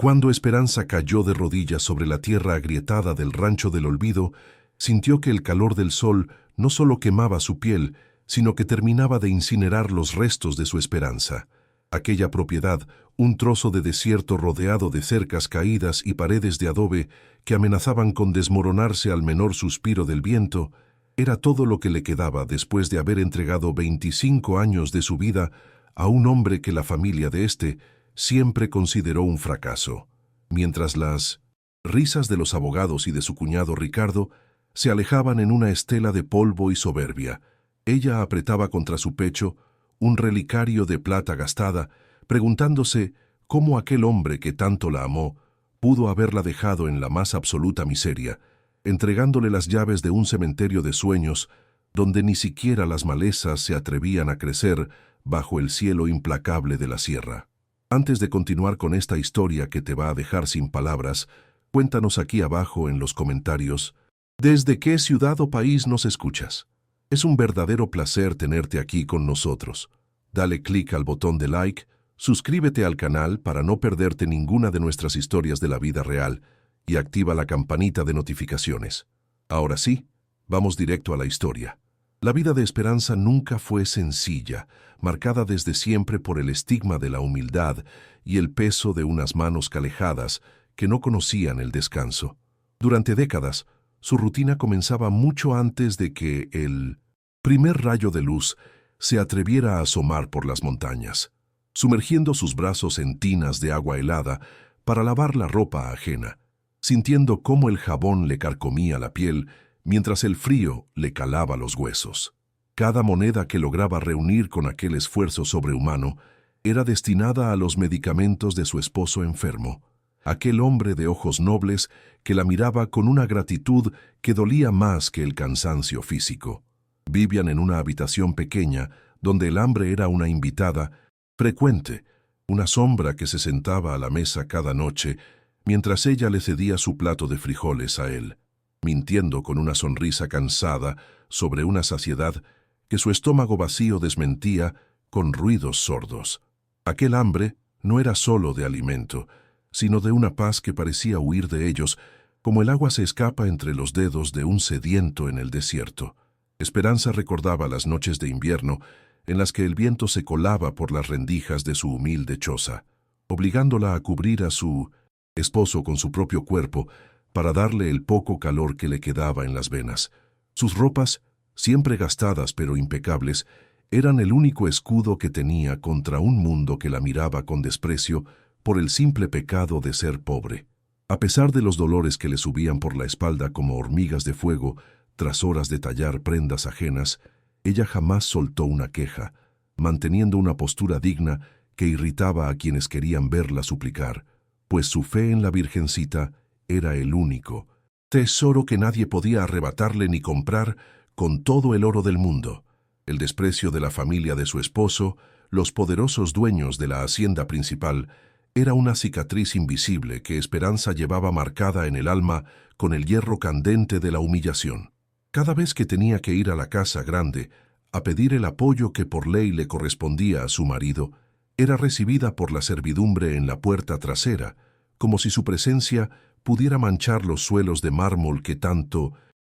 Cuando Esperanza cayó de rodillas sobre la tierra agrietada del rancho del olvido, sintió que el calor del sol no solo quemaba su piel, sino que terminaba de incinerar los restos de su esperanza. Aquella propiedad, un trozo de desierto rodeado de cercas caídas y paredes de adobe que amenazaban con desmoronarse al menor suspiro del viento, era todo lo que le quedaba después de haber entregado 25 años de su vida a un hombre que la familia de éste siempre consideró un fracaso. Mientras las risas de los abogados y de su cuñado Ricardo se alejaban en una estela de polvo y soberbia, ella apretaba contra su pecho un relicario de plata gastada, preguntándose cómo aquel hombre que tanto la amó pudo haberla dejado en la más absoluta miseria, entregándole las llaves de un cementerio de sueños donde ni siquiera las malezas se atrevían a crecer bajo el cielo implacable de la sierra. Antes de continuar con esta historia que te va a dejar sin palabras, cuéntanos aquí abajo en los comentarios ¿desde qué ciudad o país nos escuchas? Es un verdadero placer tenerte aquí con nosotros. Dale clic al botón de like, suscríbete al canal para no perderte ninguna de nuestras historias de la vida real y activa la campanita de notificaciones. Ahora sí, vamos directo a la historia. La vida de Esperanza nunca fue sencilla, marcada desde siempre por el estigma de la humildad y el peso de unas manos calejadas que no conocían el descanso. Durante décadas, su rutina comenzaba mucho antes de que el primer rayo de luz se atreviera a asomar por las montañas, sumergiendo sus brazos en tinas de agua helada para lavar la ropa ajena, sintiendo cómo el jabón le carcomía la piel mientras el frío le calaba los huesos. Cada moneda que lograba reunir con aquel esfuerzo sobrehumano era destinada a los medicamentos de su esposo enfermo, aquel hombre de ojos nobles que la miraba con una gratitud que dolía más que el cansancio físico. Vivían en una habitación pequeña donde el hambre era una invitada frecuente, una sombra que se sentaba a la mesa cada noche mientras ella le cedía su plato de frijoles a él, mintiendo con una sonrisa cansada sobre una saciedad que su estómago vacío desmentía con ruidos sordos. Aquel hambre no era solo de alimento, sino de una paz que parecía huir de ellos, como el agua se escapa entre los dedos de un sediento en el desierto. Esperanza recordaba las noches de invierno en las que el viento se colaba por las rendijas de su humilde choza, obligándola a cubrir a su esposo con su propio cuerpo para darle el poco calor que le quedaba en las venas. Sus ropas, siempre gastadas pero impecables, eran el único escudo que tenía contra un mundo que la miraba con desprecio por el simple pecado de ser pobre. A pesar de los dolores que le subían por la espalda como hormigas de fuego tras horas de tallar prendas ajenas, ella jamás soltó una queja, manteniendo una postura digna que irritaba a quienes querían verla suplicar, pues su fe en la Virgencita era el único tesoro que nadie podía arrebatarle ni comprar con todo el oro del mundo. El desprecio de la familia de su esposo, los poderosos dueños de la hacienda principal, era una cicatriz invisible que Esperanza llevaba marcada en el alma con el hierro candente de la humillación. Cada vez que tenía que ir a la casa grande a pedir el apoyo que por ley le correspondía a su marido, era recibida por la servidumbre en la puerta trasera, como si su presencia pudiera manchar los suelos de mármol que tanto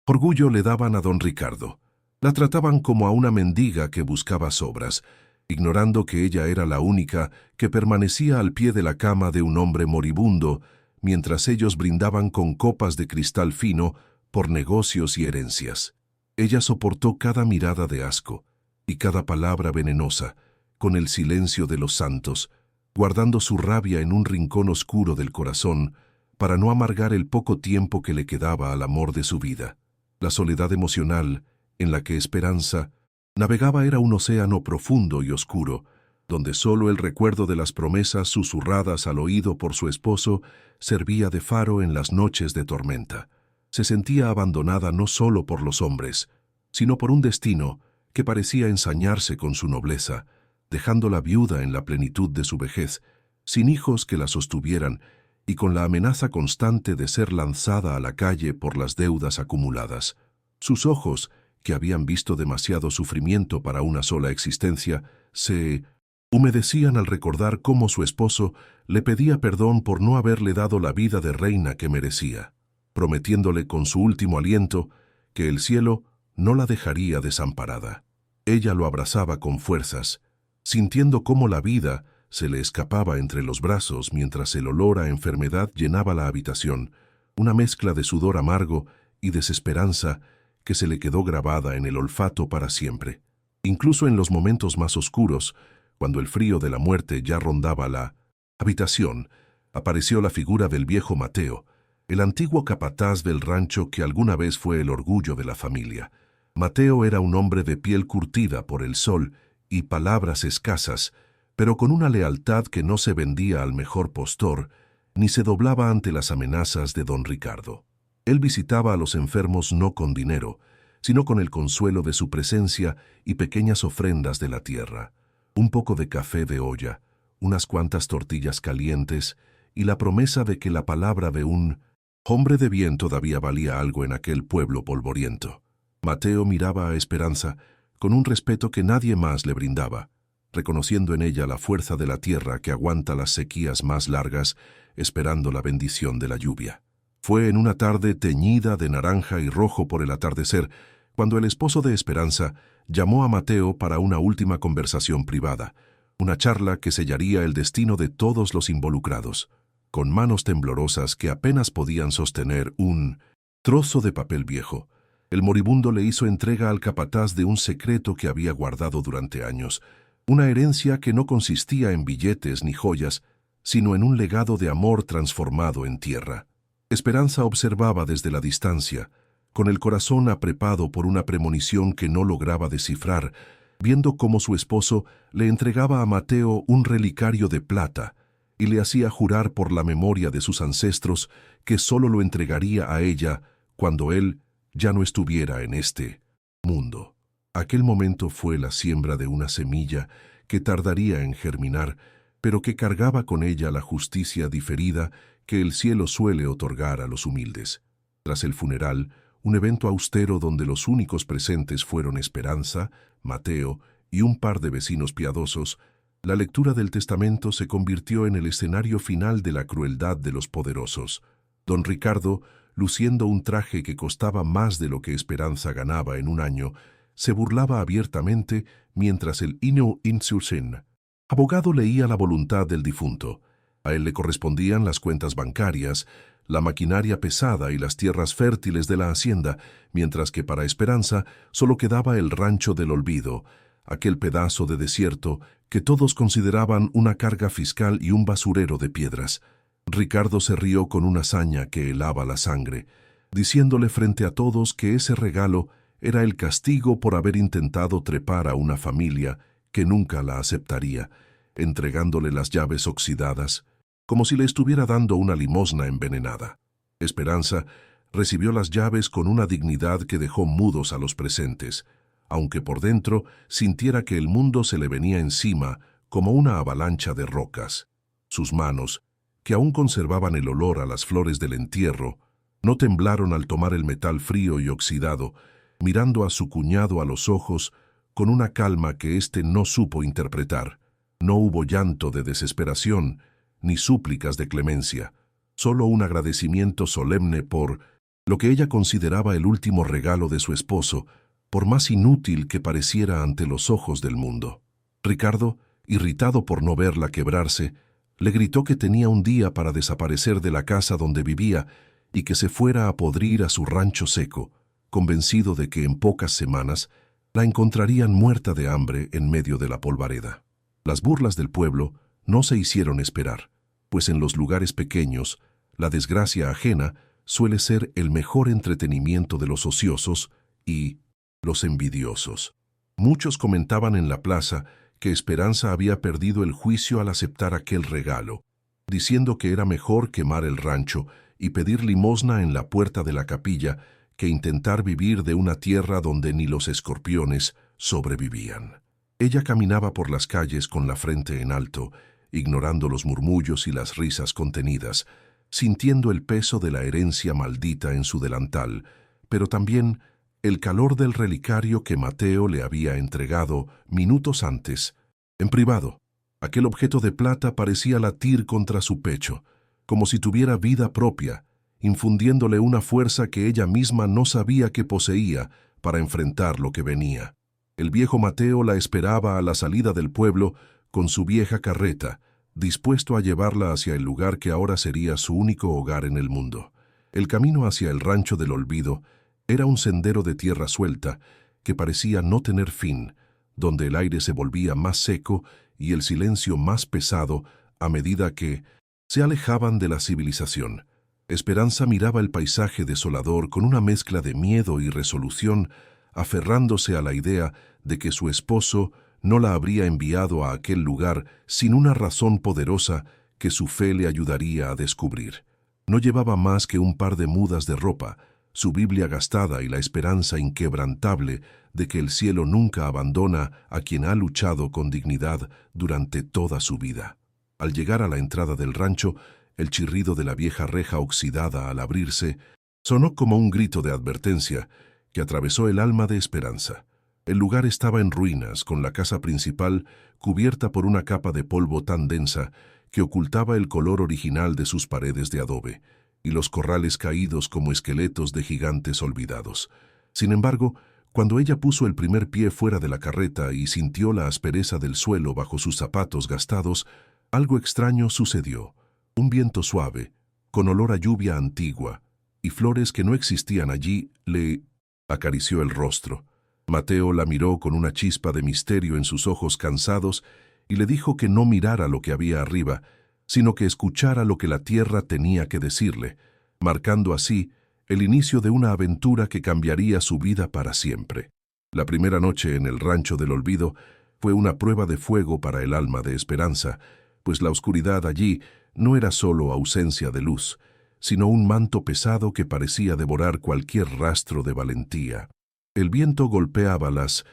orgullo le daban a don Ricardo. La trataban como a una mendiga que buscaba sobras, ignorando que ella era la única que permanecía al pie de la cama de un hombre moribundo, mientras ellos brindaban con copas de cristal fino por negocios y herencias. Ella soportó cada mirada de asco y cada palabra venenosa, con el silencio de los santos, guardando su rabia en un rincón oscuro del corazón para no amargar el poco tiempo que le quedaba al amor de su vida. La soledad emocional en la que Esperanza navegaba era un océano profundo y oscuro, donde solo el recuerdo de las promesas susurradas al oído por su esposo servía de faro en las noches de tormenta. Se sentía abandonada no solo por los hombres, sino por un destino que parecía ensañarse con su nobleza, dejándola viuda en la plenitud de su vejez, sin hijos que la sostuvieran y con la amenaza constante de ser lanzada a la calle por las deudas acumuladas. Sus ojos, que habían visto demasiado sufrimiento para una sola existencia, se Humedecían al recordar cómo su esposo le pedía perdón por no haberle dado la vida de reina que merecía, prometiéndole con su último aliento que el cielo no la dejaría desamparada. Ella lo abrazaba con fuerzas, sintiendo cómo la vida se le escapaba entre los brazos mientras el olor a enfermedad llenaba la habitación, una mezcla de sudor amargo y desesperanza que se le quedó grabada en el olfato para siempre. Incluso en los momentos más oscuros, cuando el frío de la muerte ya rondaba la habitación, apareció la figura del viejo Mateo, el antiguo capataz del rancho que alguna vez fue el orgullo de la familia. Mateo era un hombre de piel curtida por el sol y palabras escasas, pero con una lealtad que no se vendía al mejor postor, ni se doblaba ante las amenazas de don Ricardo. Él visitaba a los enfermos no con dinero, sino con el consuelo de su presencia y pequeñas ofrendas de la tierra. Un poco de café de olla, unas cuantas tortillas calientes y la promesa de que la palabra de un hombre de bien todavía valía algo en aquel pueblo polvoriento. Mateo miraba a Esperanza con un respeto que nadie más le brindaba, reconociendo en ella la fuerza de la tierra que aguanta las sequías más largas, esperando la bendición de la lluvia. Fue en una tarde teñida de naranja y rojo por el atardecer, cuando el esposo de Esperanza llamó a Mateo para una última conversación privada, una charla que sellaría el destino de todos los involucrados. Con manos temblorosas que apenas podían sostener un trozo de papel viejo, el moribundo le hizo entrega al capataz de un secreto que había guardado durante años, una herencia que no consistía en billetes ni joyas, sino en un legado de amor transformado en tierra. Esperanza observaba desde la distancia, con el corazón aprepado por una premonición que no lograba descifrar, viendo cómo su esposo le entregaba a Mateo un relicario de plata y le hacía jurar por la memoria de sus ancestros que sólo lo entregaría a ella cuando él ya no estuviera en este mundo. Aquel momento fue la siembra de una semilla que tardaría en germinar, pero que cargaba con ella la justicia diferida que el cielo suele otorgar a los humildes. Tras el funeral, un evento austero donde los únicos presentes fueron Esperanza, Mateo y un par de vecinos piadosos, la lectura del testamento se convirtió en el escenario final de la crueldad de los poderosos. Don Ricardo, luciendo un traje que costaba más de lo que Esperanza ganaba en un año, se burlaba abiertamente mientras el Ino Insursen, abogado, leía la voluntad del difunto. A él le correspondían las cuentas bancarias, la maquinaria pesada y las tierras fértiles de la hacienda, mientras que para Esperanza solo quedaba el rancho del olvido, aquel pedazo de desierto que todos consideraban una carga fiscal y un basurero de piedras. Ricardo se rió con una saña que helaba la sangre, diciéndole frente a todos que ese regalo era el castigo por haber intentado trepar a una familia que nunca la aceptaría, entregándole las llaves oxidadas, como si le estuviera dando una limosna envenenada. Esperanza recibió las llaves con una dignidad que dejó mudos a los presentes, aunque por dentro sintiera que el mundo se le venía encima como una avalancha de rocas. Sus manos, que aún conservaban el olor a las flores del entierro, no temblaron al tomar el metal frío y oxidado, mirando a su cuñado a los ojos con una calma que éste no supo interpretar. No hubo llanto de desesperación, ni súplicas de clemencia, solo un agradecimiento solemne por lo que ella consideraba el último regalo de su esposo, por más inútil que pareciera ante los ojos del mundo. Ricardo, irritado por no verla quebrarse, le gritó que tenía un día para desaparecer de la casa donde vivía y que se fuera a podrir a su rancho seco, convencido de que en pocas semanas la encontrarían muerta de hambre en medio de la polvareda. Las burlas del pueblo no se hicieron esperar, pues en los lugares pequeños, la desgracia ajena suele ser el mejor entretenimiento de los ociosos y los envidiosos. Muchos comentaban en la plaza que Esperanza había perdido el juicio al aceptar aquel regalo, diciendo que era mejor quemar el rancho y pedir limosna en la puerta de la capilla que intentar vivir de una tierra donde ni los escorpiones sobrevivían. Ella caminaba por las calles con la frente en alto, ignorando los murmullos y las risas contenidas, sintiendo el peso de la herencia maldita en su delantal, pero también el calor del relicario que Mateo le había entregado minutos antes, en privado. Aquel objeto de plata parecía latir contra su pecho, como si tuviera vida propia, infundiéndole una fuerza que ella misma no sabía que poseía para enfrentar lo que venía. El viejo Mateo la esperaba a la salida del pueblo con su vieja carreta, dispuesto a llevarla hacia el lugar que ahora sería su único hogar en el mundo. El camino hacia el rancho del olvido era un sendero de tierra suelta que parecía no tener fin, donde el aire se volvía más seco y el silencio más pesado a medida que se alejaban de la civilización. Esperanza miraba el paisaje desolador con una mezcla de miedo y resolución, aferrándose a la idea de que su esposo no la habría enviado a aquel lugar sin una razón poderosa que su fe le ayudaría a descubrir. No llevaba más que un par de mudas de ropa, su Biblia gastada y la esperanza inquebrantable de que el cielo nunca abandona a quien ha luchado con dignidad durante toda su vida. Al llegar a la entrada del rancho, el chirrido de la vieja reja oxidada al abrirse sonó como un grito de advertencia que atravesó el alma de Esperanza. El lugar estaba en ruinas, con la casa principal cubierta por una capa de polvo tan densa que ocultaba el color original de sus paredes de adobe, y los corrales caídos como esqueletos de gigantes olvidados. Sin embargo, cuando ella puso el primer pie fuera de la carreta y sintió la aspereza del suelo bajo sus zapatos gastados, algo extraño sucedió. Un viento suave, con olor a lluvia antigua, y flores que no existían allí, le acarició el rostro. Mateo la miró con una chispa de misterio en sus ojos cansados y le dijo que no mirara lo que había arriba, sino que escuchara lo que la tierra tenía que decirle, marcando así el inicio de una aventura que cambiaría su vida para siempre. La primera noche en el rancho del olvido fue una prueba de fuego para el alma de Esperanza, pues la oscuridad allí no era solo ausencia de luz, sino un manto pesado que parecía devorar cualquier rastro de valentía. El viento golpeaba las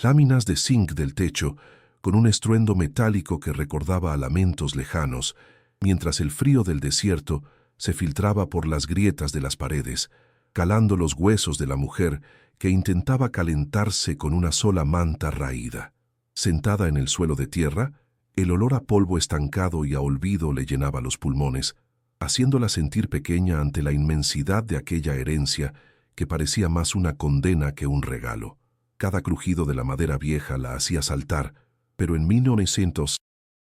láminas de zinc del techo con un estruendo metálico que recordaba a lamentos lejanos, mientras el frío del desierto se filtraba por las grietas de las paredes, calando los huesos de la mujer que intentaba calentarse con una sola manta raída. Sentada en el suelo de tierra, el olor a polvo estancado y a olvido le llenaba los pulmones, haciéndola sentir pequeña ante la inmensidad de aquella herencia que parecía más una condena que un regalo. Cada crujido de la madera vieja la hacía saltar, pero en 1900,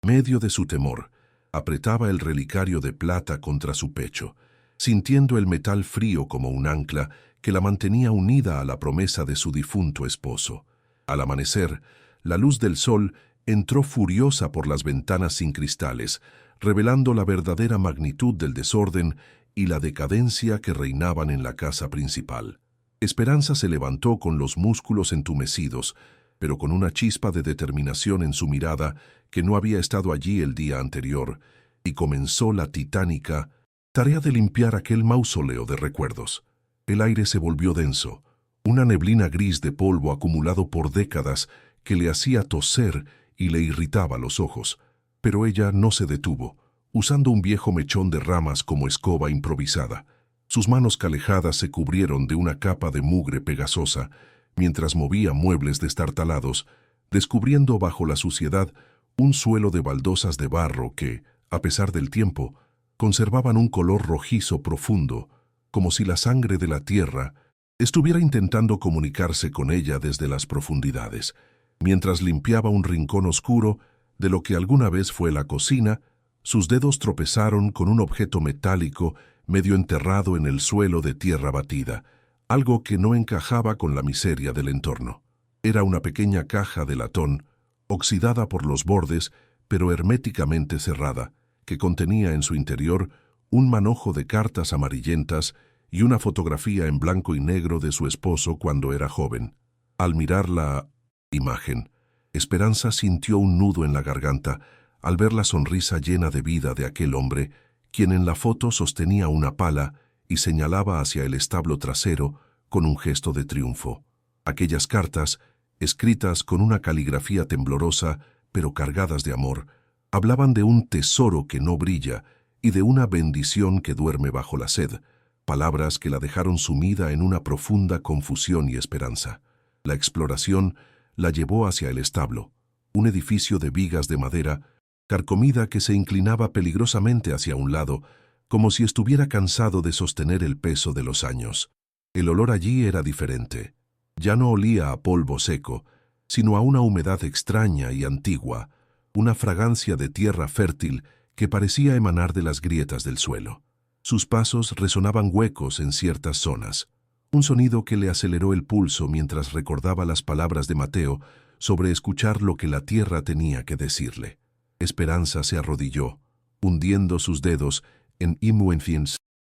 medio de su temor, apretaba el relicario de plata contra su pecho, sintiendo el metal frío como un ancla que la mantenía unida a la promesa de su difunto esposo. Al amanecer, la luz del sol entró furiosa por las ventanas sin cristales, revelando la verdadera magnitud del desorden y la decadencia que reinaban en la casa principal. Esperanza se levantó con los músculos entumecidos, pero con una chispa de determinación en su mirada que no había estado allí el día anterior, y comenzó la titánica tarea de limpiar aquel mausoleo de recuerdos. El aire se volvió denso, una neblina gris de polvo acumulado por décadas que le hacía toser y le irritaba los ojos, pero ella no se detuvo, usando un viejo mechón de ramas como escoba improvisada. Sus manos calejadas se cubrieron de una capa de mugre pegajosa, mientras movía muebles destartalados, descubriendo bajo la suciedad un suelo de baldosas de barro que, a pesar del tiempo, conservaban un color rojizo profundo, como si la sangre de la tierra estuviera intentando comunicarse con ella desde las profundidades. Mientras limpiaba un rincón oscuro de lo que alguna vez fue la cocina, sus dedos tropezaron con un objeto metálico medio enterrado en el suelo de tierra batida, algo que no encajaba con la miseria del entorno. Era una pequeña caja de latón, oxidada por los bordes, pero herméticamente cerrada, que contenía en su interior un manojo de cartas amarillentas y una fotografía en blanco y negro de su esposo cuando era joven. Al mirar la imagen, Esperanza sintió un nudo en la garganta al ver la sonrisa llena de vida de aquel hombre, quien en la foto sostenía una pala y señalaba hacia el establo trasero con un gesto de triunfo. Aquellas cartas, escritas con una caligrafía temblorosa, pero cargadas de amor, hablaban de un tesoro que no brilla y de una bendición que duerme bajo la sed, palabras que la dejaron sumida en una profunda confusión y esperanza. La exploración la llevó hacia el establo, un edificio de vigas de madera carcomida que se inclinaba peligrosamente hacia un lado, como si estuviera cansado de sostener el peso de los años. El olor allí era diferente. Ya no olía a polvo seco, sino a una humedad extraña y antigua, una fragancia de tierra fértil que parecía emanar de las grietas del suelo. Sus pasos resonaban huecos en ciertas zonas, un sonido que le aceleró el pulso mientras recordaba las palabras de Mateo sobre escuchar lo que la tierra tenía que decirle. Esperanza se arrodilló, hundiendo sus dedos en Imuenfiens,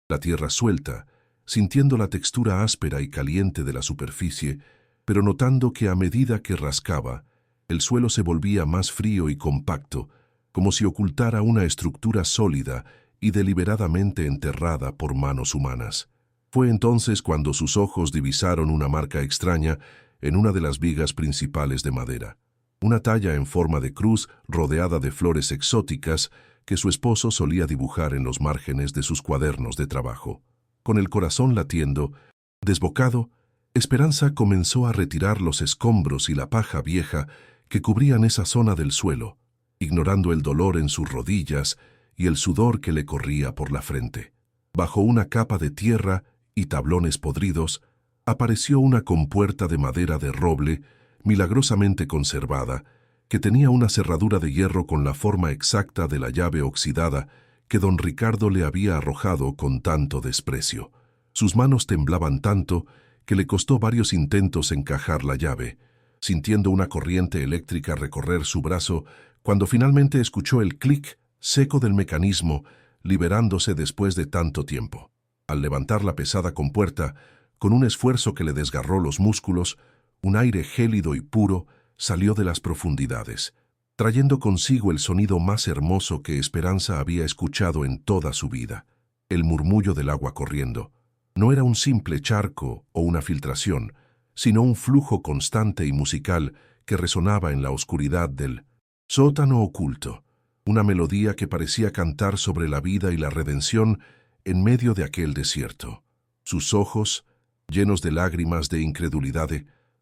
la tierra suelta, sintiendo la textura áspera y caliente de la superficie, pero notando que a medida que rascaba, el suelo se volvía más frío y compacto, como si ocultara una estructura sólida y deliberadamente enterrada por manos humanas. Fue entonces cuando sus ojos divisaron una marca extraña en una de las vigas principales de madera, una talla en forma de cruz rodeada de flores exóticas que su esposo solía dibujar en los márgenes de sus cuadernos de trabajo. Con el corazón latiendo, desbocado, Esperanza comenzó a retirar los escombros y la paja vieja que cubrían esa zona del suelo, ignorando el dolor en sus rodillas y el sudor que le corría por la frente. Bajo una capa de tierra y tablones podridos, apareció una compuerta de madera de roble, milagrosamente conservada, que tenía una cerradura de hierro con la forma exacta de la llave oxidada que don Ricardo le había arrojado con tanto desprecio. Sus manos temblaban tanto que le costó varios intentos encajar la llave, sintiendo una corriente eléctrica recorrer su brazo cuando finalmente escuchó el clic seco del mecanismo, liberándose después de tanto tiempo. Al levantar la pesada compuerta, con un esfuerzo que le desgarró los músculos, un aire gélido y puro salió de las profundidades, trayendo consigo el sonido más hermoso que Esperanza había escuchado en toda su vida, el murmullo del agua corriendo. No era un simple charco o una filtración, sino un flujo constante y musical que resonaba en la oscuridad del sótano oculto, una melodía que parecía cantar sobre la vida y la redención en medio de aquel desierto. Sus ojos, llenos de lágrimas de incredulidad,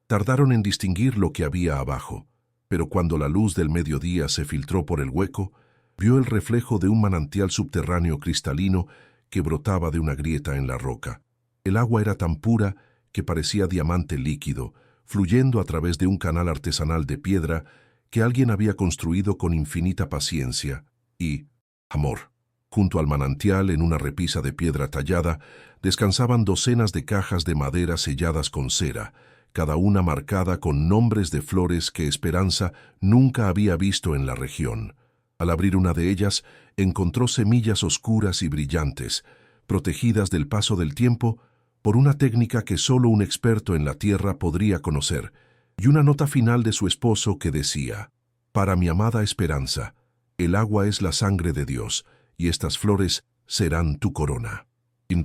tardaron en distinguir lo que había abajo, pero cuando la luz del mediodía se filtró por el hueco, vio el reflejo de un manantial subterráneo cristalino que brotaba de una grieta en la roca. El agua era tan pura que parecía diamante líquido, fluyendo a través de un canal artesanal de piedra que alguien había construido con infinita paciencia y amor. Junto al manantial, en una repisa de piedra tallada, descansaban docenas de cajas de madera selladas con cera, cada una marcada con nombres de flores que Esperanza nunca había visto en la región. Al abrir una de ellas, encontró semillas oscuras y brillantes, protegidas del paso del tiempo por una técnica que solo un experto en la tierra podría conocer, y una nota final de su esposo que decía: «Para mi amada Esperanza, el agua es la sangre de Dios, y estas flores serán tu corona». El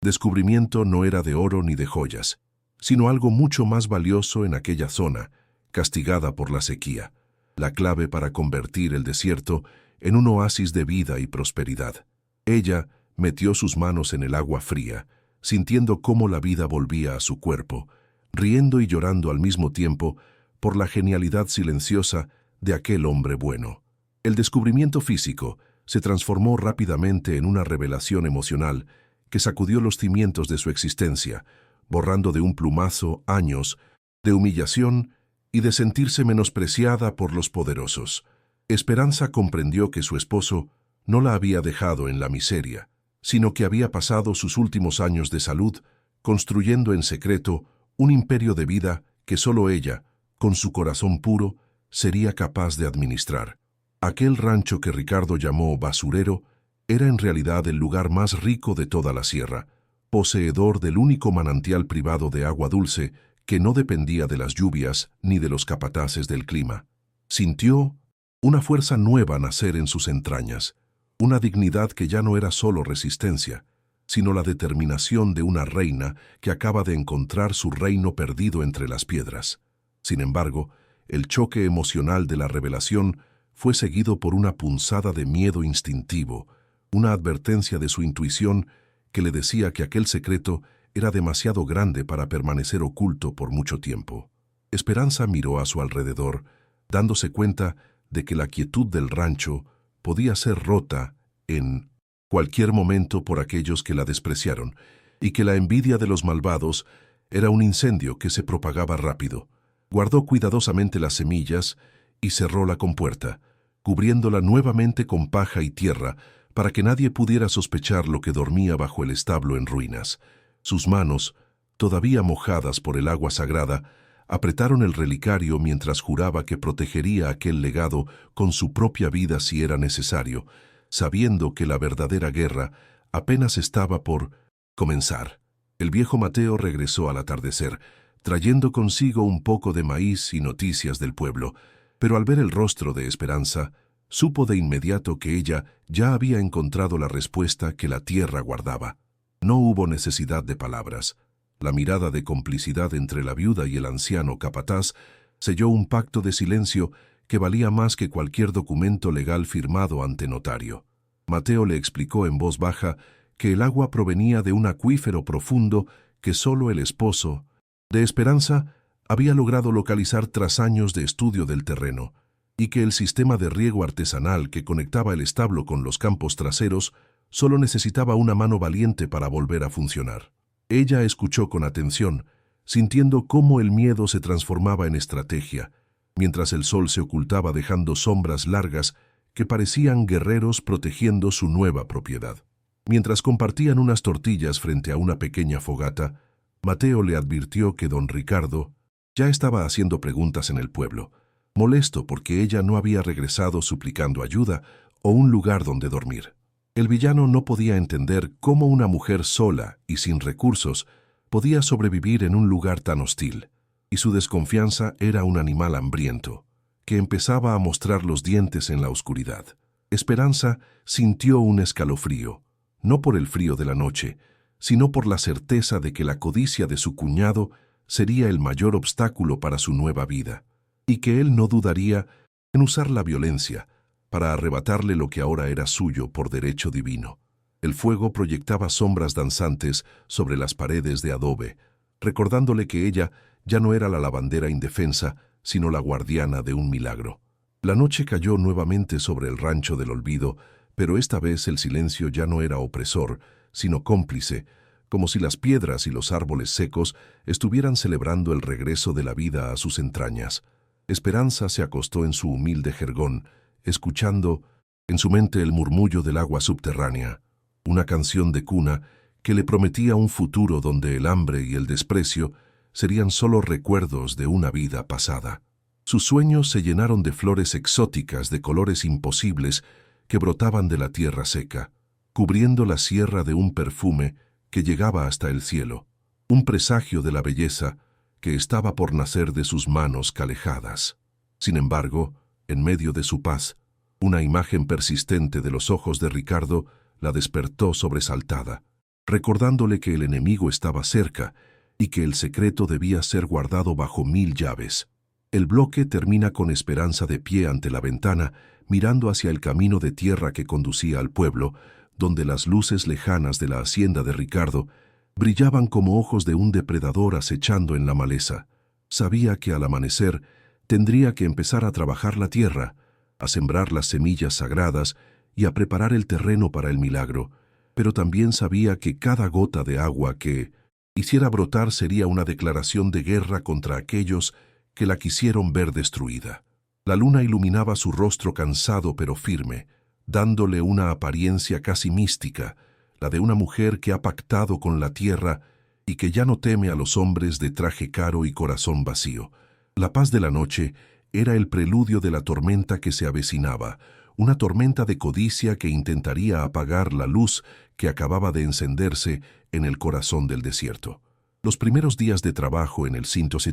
descubrimiento no era de oro ni de joyas, sino algo mucho más valioso en aquella zona, castigada por la sequía, la clave para convertir el desierto en un oasis de vida y prosperidad. Ella metió sus manos en el agua fría, sintiendo cómo la vida volvía a su cuerpo, riendo y llorando al mismo tiempo por la genialidad silenciosa de aquel hombre bueno. El descubrimiento físico se transformó rápidamente en una revelación emocional que sacudió los cimientos de su existencia, borrando de un plumazo años de humillación y de sentirse menospreciada por los poderosos. Esperanza comprendió que su esposo no la había dejado en la miseria, sino que había pasado sus últimos años de salud construyendo en secreto un imperio de vida que solo ella, con su corazón puro, sería capaz de administrar. Aquel rancho que Ricardo llamó basurero era en realidad el lugar más rico de toda la sierra, poseedor del único manantial privado de agua dulce que no dependía de las lluvias ni de los capataces del clima. Sintió una fuerza nueva nacer en sus entrañas, una dignidad que ya no era solo resistencia, sino la determinación de una reina que acaba de encontrar su reino perdido entre las piedras. Sin embargo, el choque emocional de la revelación fue seguido por una punzada de miedo instintivo, una advertencia de su intuición que le decía que aquel secreto era demasiado grande para permanecer oculto por mucho tiempo. Esperanza miró a su alrededor, dándose cuenta de que la quietud del rancho podía ser rota en cualquier momento por aquellos que la despreciaron, y que la envidia de los malvados era un incendio que se propagaba rápido. Guardó cuidadosamente las semillas y cerró la compuerta, cubriéndola nuevamente con paja y tierra para que nadie pudiera sospechar lo que dormía bajo el establo en ruinas. Sus manos, todavía mojadas por el agua sagrada, apretaron el relicario mientras juraba que protegería aquel legado con su propia vida si era necesario, sabiendo que la verdadera guerra apenas estaba por comenzar. El viejo Mateo regresó al atardecer, trayendo consigo un poco de maíz y noticias del pueblo, pero al ver el rostro de Esperanza, supo de inmediato que ella ya había encontrado la respuesta que la tierra guardaba. No hubo necesidad de palabras. La mirada de complicidad entre la viuda y el anciano capataz selló un pacto de silencio que valía más que cualquier documento legal firmado ante notario. Mateo le explicó en voz baja que el agua provenía de un acuífero profundo que solo el esposo de Esperanza había logrado localizar tras años de estudio del terreno, y que el sistema de riego artesanal que conectaba el establo con los campos traseros solo necesitaba una mano valiente para volver a funcionar. Ella escuchó con atención, sintiendo cómo el miedo se transformaba en estrategia, mientras el sol se ocultaba dejando sombras largas que parecían guerreros protegiendo su nueva propiedad. Mientras compartían unas tortillas frente a una pequeña fogata, Mateo le advirtió que don Ricardo ya estaba haciendo preguntas en el pueblo, molesto porque ella no había regresado suplicando ayuda o un lugar donde dormir. El villano no podía entender cómo una mujer sola y sin recursos podía sobrevivir en un lugar tan hostil, y su desconfianza era un animal hambriento, que empezaba a mostrar los dientes en la oscuridad. Esperanza sintió un escalofrío, no por el frío de la noche, sino por la certeza de que la codicia de su cuñado sería el mayor obstáculo para su nueva vida, y que él no dudaría en usar la violencia para arrebatarle lo que ahora era suyo por derecho divino. El fuego proyectaba sombras danzantes sobre las paredes de adobe, recordándole que ella ya no era la lavandera indefensa, sino la guardiana de un milagro. La noche cayó nuevamente sobre el rancho del olvido, pero esta vez el silencio ya no era opresor, sino cómplice, como si las piedras y los árboles secos estuvieran celebrando el regreso de la vida a sus entrañas. Esperanza se acostó en su humilde jergón, escuchando en su mente el murmullo del agua subterránea, una canción de cuna que le prometía un futuro donde el hambre y el desprecio serían solo recuerdos de una vida pasada. Sus sueños se llenaron de flores exóticas de colores imposibles que brotaban de la tierra seca, cubriendo la sierra de un perfume que llegaba hasta el cielo, un presagio de la belleza que estaba por nacer de sus manos calejadas. Sin embargo, en medio de su paz, una imagen persistente de los ojos de Ricardo la despertó sobresaltada, recordándole que el enemigo estaba cerca y que el secreto debía ser guardado bajo 1000 llaves. El bloque termina con Esperanza de pie ante la ventana, mirando hacia el camino de tierra que conducía al pueblo, donde las luces lejanas de la hacienda de Ricardo brillaban como ojos de un depredador acechando en la maleza. Sabía que al amanecer tendría que empezar a trabajar la tierra, a sembrar las semillas sagradas y a preparar el terreno para el milagro, pero también sabía que cada gota de agua que hiciera brotar sería una declaración de guerra contra aquellos que la quisieron ver destruida. La luna iluminaba su rostro cansado pero firme, dándole una apariencia casi mística, la de una mujer que ha pactado con la tierra y que ya no teme a los hombres de traje caro y corazón vacío. La paz de la noche era el preludio de la tormenta que se avecinaba, una tormenta de codicia que intentaría apagar la luz que acababa de encenderse en el corazón del desierto. Los primeros días de trabajo en el Cintos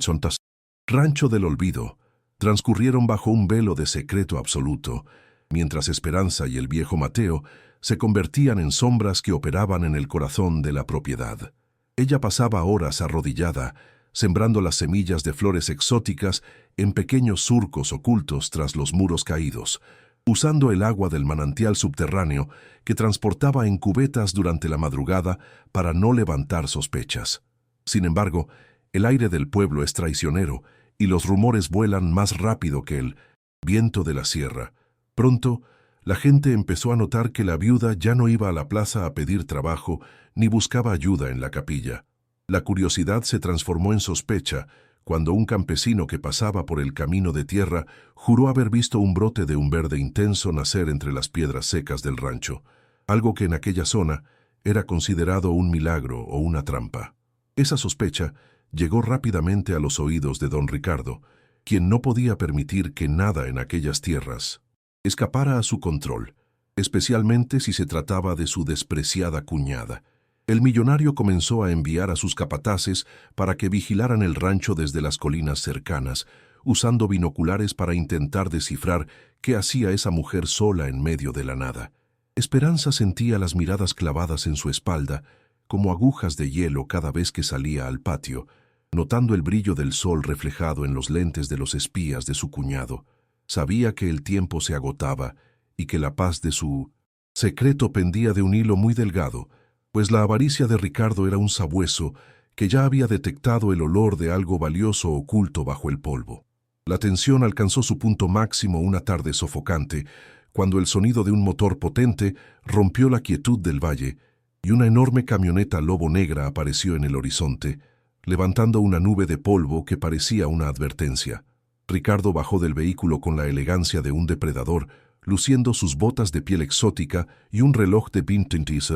Rancho del Olvido transcurrieron bajo un velo de secreto absoluto, mientras Esperanza y el viejo Mateo se convertían en sombras que operaban en el corazón de la propiedad. Ella pasaba horas arrodillada, sembrando las semillas de flores exóticas en pequeños surcos ocultos tras los muros caídos, usando el agua del manantial subterráneo que transportaba en cubetas durante la madrugada para no levantar sospechas. Sin embargo, el aire del pueblo es traicionero y los rumores vuelan más rápido que el viento de la sierra. Pronto, la gente empezó a notar que la viuda ya no iba a la plaza a pedir trabajo ni buscaba ayuda en la capilla. La curiosidad se transformó en sospecha cuando un campesino que pasaba por el camino de tierra juró haber visto un brote de un verde intenso nacer entre las piedras secas del rancho, algo que en aquella zona era considerado un milagro o una trampa. Esa sospecha llegó rápidamente a los oídos de don Ricardo, quien no podía permitir que nada en aquellas tierras escapara a su control, especialmente si se trataba de su despreciada cuñada. El millonario comenzó a enviar a sus capataces para que vigilaran el rancho desde las colinas cercanas, usando binoculares para intentar descifrar qué hacía esa mujer sola en medio de la nada. Esperanza sentía las miradas clavadas en su espalda, como agujas de hielo cada vez que salía al patio, notando el brillo del sol reflejado en los lentes de los espías de su cuñado. Sabía que el tiempo se agotaba y que la paz de su secreto pendía de un hilo muy delgado, pues la avaricia de Ricardo era un sabueso que ya había detectado el olor de algo valioso oculto bajo el polvo. La tensión alcanzó su punto máximo una tarde sofocante, cuando el sonido de un motor potente rompió la quietud del valle y una enorme camioneta lobo negra apareció en el horizonte, levantando una nube de polvo que parecía una advertencia. Ricardo bajó del vehículo con la elegancia de un depredador, luciendo sus botas de piel exótica y un reloj de vintage,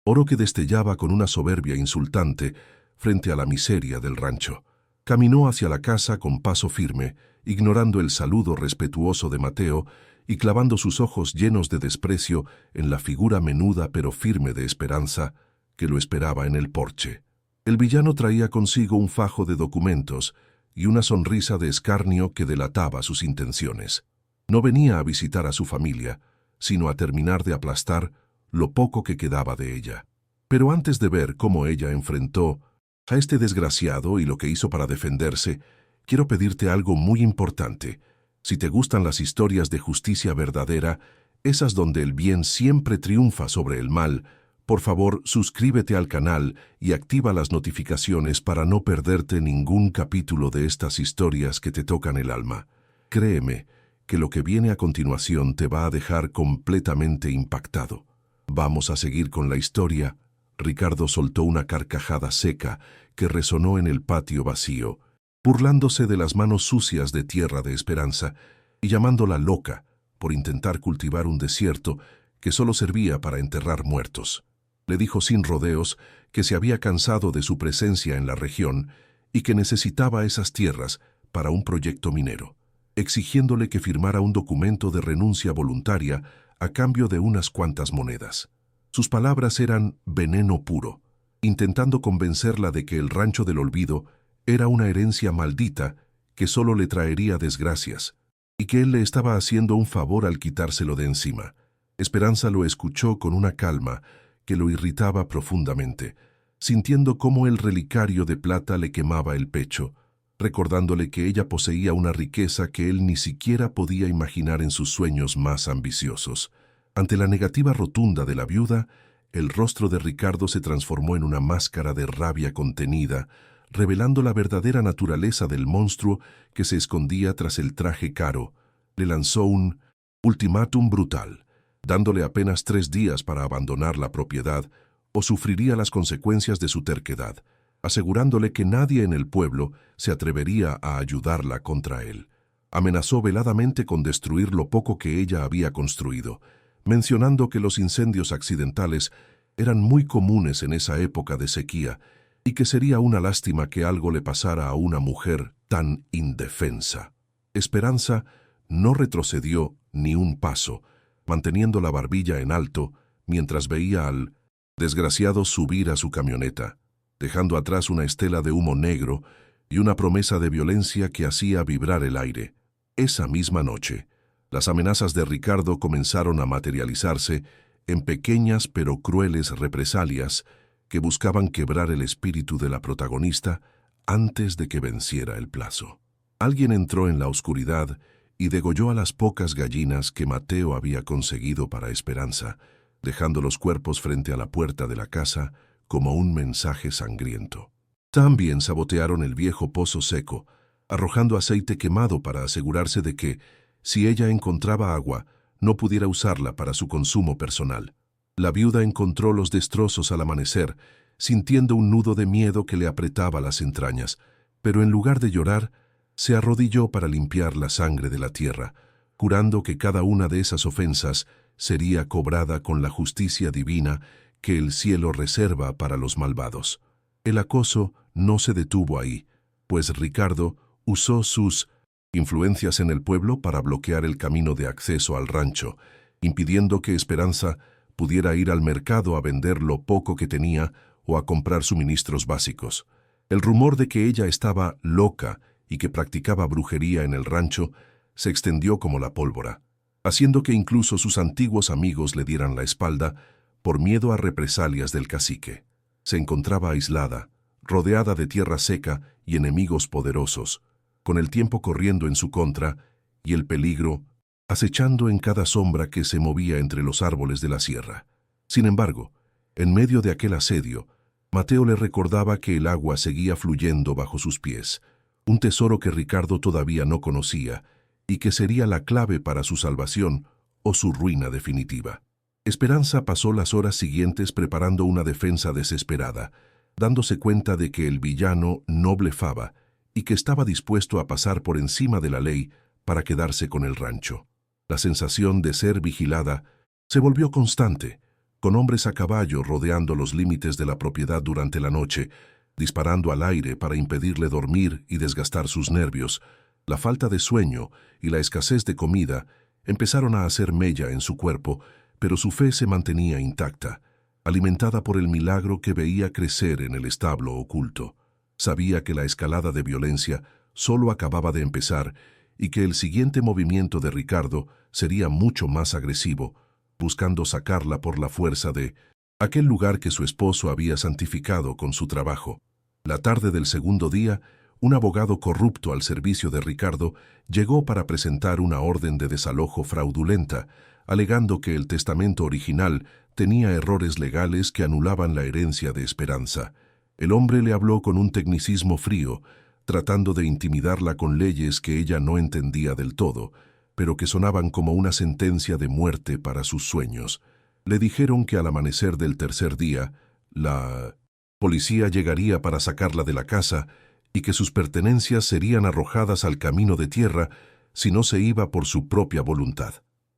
oro que destellaba con una soberbia insultante frente a la miseria del rancho. Caminó hacia la casa con paso firme, ignorando el saludo respetuoso de Mateo y clavando sus ojos llenos de desprecio en la figura menuda pero firme de Esperanza que lo esperaba en el porche. El villano traía consigo un fajo de documentos y una sonrisa de escarnio que delataba sus intenciones. No venía a visitar a su familia, sino a terminar de aplastar lo poco que quedaba de ella. Pero antes de ver cómo ella enfrentó a este desgraciado y lo que hizo para defenderse, quiero pedirte algo muy importante. Si te gustan las historias de justicia verdadera, esas donde el bien siempre triunfa sobre el mal, por favor, suscríbete al canal y activa las notificaciones para no perderte ningún capítulo de estas historias que te tocan el alma. Créeme que lo que viene a continuación te va a dejar completamente impactado. Vamos a seguir con la historia. Ricardo soltó una carcajada seca que resonó en el patio vacío, burlándose de las manos sucias de tierra de Esperanza y llamándola loca por intentar cultivar un desierto que solo servía para enterrar muertos. Le dijo sin rodeos que se había cansado de su presencia en la región y que necesitaba esas tierras para un proyecto minero, exigiéndole que firmara un documento de renuncia voluntaria a cambio de unas cuantas monedas. Sus palabras eran veneno puro, intentando convencerla de que el Rancho del Olvido era una herencia maldita que solo le traería desgracias, y que él le estaba haciendo un favor al quitárselo de encima. Esperanza lo escuchó con una calma que lo irritaba profundamente, sintiendo cómo el relicario de plata le quemaba el pecho, recordándole que ella poseía una riqueza que él ni siquiera podía imaginar en sus sueños más ambiciosos. Ante la negativa rotunda de la viuda, el rostro de Ricardo se transformó en una máscara de rabia contenida, revelando la verdadera naturaleza del monstruo que se escondía tras el traje caro. Le lanzó un ultimátum brutal, dándole apenas 3 días para abandonar la propiedad o sufriría las consecuencias de su terquedad, asegurándole que nadie en el pueblo se atrevería a ayudarla contra él. Amenazó veladamente con destruir lo poco que ella había construido, mencionando que los incendios accidentales eran muy comunes en esa época de sequía y que sería una lástima que algo le pasara a una mujer tan indefensa. Esperanza no retrocedió ni un paso, manteniendo la barbilla en alto mientras veía al desgraciado subir a su camioneta, dejando atrás una estela de humo negro y una promesa de violencia que hacía vibrar el aire. Esa misma noche, las amenazas de Ricardo comenzaron a materializarse en pequeñas pero crueles represalias que buscaban quebrar el espíritu de la protagonista antes de que venciera el plazo. Alguien entró en la oscuridad y degolló a las pocas gallinas que Mateo había conseguido para Esperanza, dejando los cuerpos frente a la puerta de la casa como un mensaje sangriento. También sabotearon el viejo pozo seco, arrojando aceite quemado para asegurarse de que si ella encontraba agua, no pudiera usarla para su consumo personal. La viuda encontró los destrozos al amanecer, sintiendo un nudo de miedo que le apretaba las entrañas, pero en lugar de llorar, se arrodilló para limpiar la sangre de la tierra, jurando que cada una de esas ofensas sería cobrada con la justicia divina que el cielo reserva para los malvados. El acoso no se detuvo ahí, pues Ricardo usó sus influencias en el pueblo para bloquear el camino de acceso al rancho, impidiendo que Esperanza pudiera ir al mercado a vender lo poco que tenía o a comprar suministros básicos. El rumor de que ella estaba loca y que practicaba brujería en el rancho se extendió como la pólvora, haciendo que incluso sus antiguos amigos le dieran la espalda por miedo a represalias del cacique. Se encontraba aislada, rodeada de tierra seca y enemigos poderosos, con el tiempo corriendo en su contra y el peligro acechando en cada sombra que se movía entre los árboles de la sierra. Sin embargo, en medio de aquel asedio, Mateo le recordaba que el agua seguía fluyendo bajo sus pies, un tesoro que Ricardo todavía no conocía y que sería la clave para su salvación o su ruina definitiva. Esperanza pasó las horas siguientes preparando una defensa desesperada, dándose cuenta de que el villano no blefaba y que estaba dispuesto a pasar por encima de la ley para quedarse con el rancho. La sensación de ser vigilada se volvió constante, con hombres a caballo rodeando los límites de la propiedad durante la noche, disparando al aire para impedirle dormir y desgastar sus nervios. La falta de sueño y la escasez de comida empezaron a hacer mella en su cuerpo, pero su fe se mantenía intacta, alimentada por el milagro que veía crecer en el establo oculto. Sabía que la escalada de violencia solo acababa de empezar y que el siguiente movimiento de Ricardo sería mucho más agresivo, buscando sacarla por la fuerza de aquel lugar que su esposo había santificado con su trabajo. La tarde del segundo día, un abogado corrupto al servicio de Ricardo llegó para presentar una orden de desalojo fraudulenta, alegando que el testamento original tenía errores legales que anulaban la herencia de Esperanza. El hombre le habló con un tecnicismo frío, tratando de intimidarla con leyes que ella no entendía del todo, pero que sonaban como una sentencia de muerte para sus sueños. Le dijeron que al amanecer del tercer día, la policía llegaría para sacarla de la casa y que sus pertenencias serían arrojadas al camino de tierra si no se iba por su propia voluntad.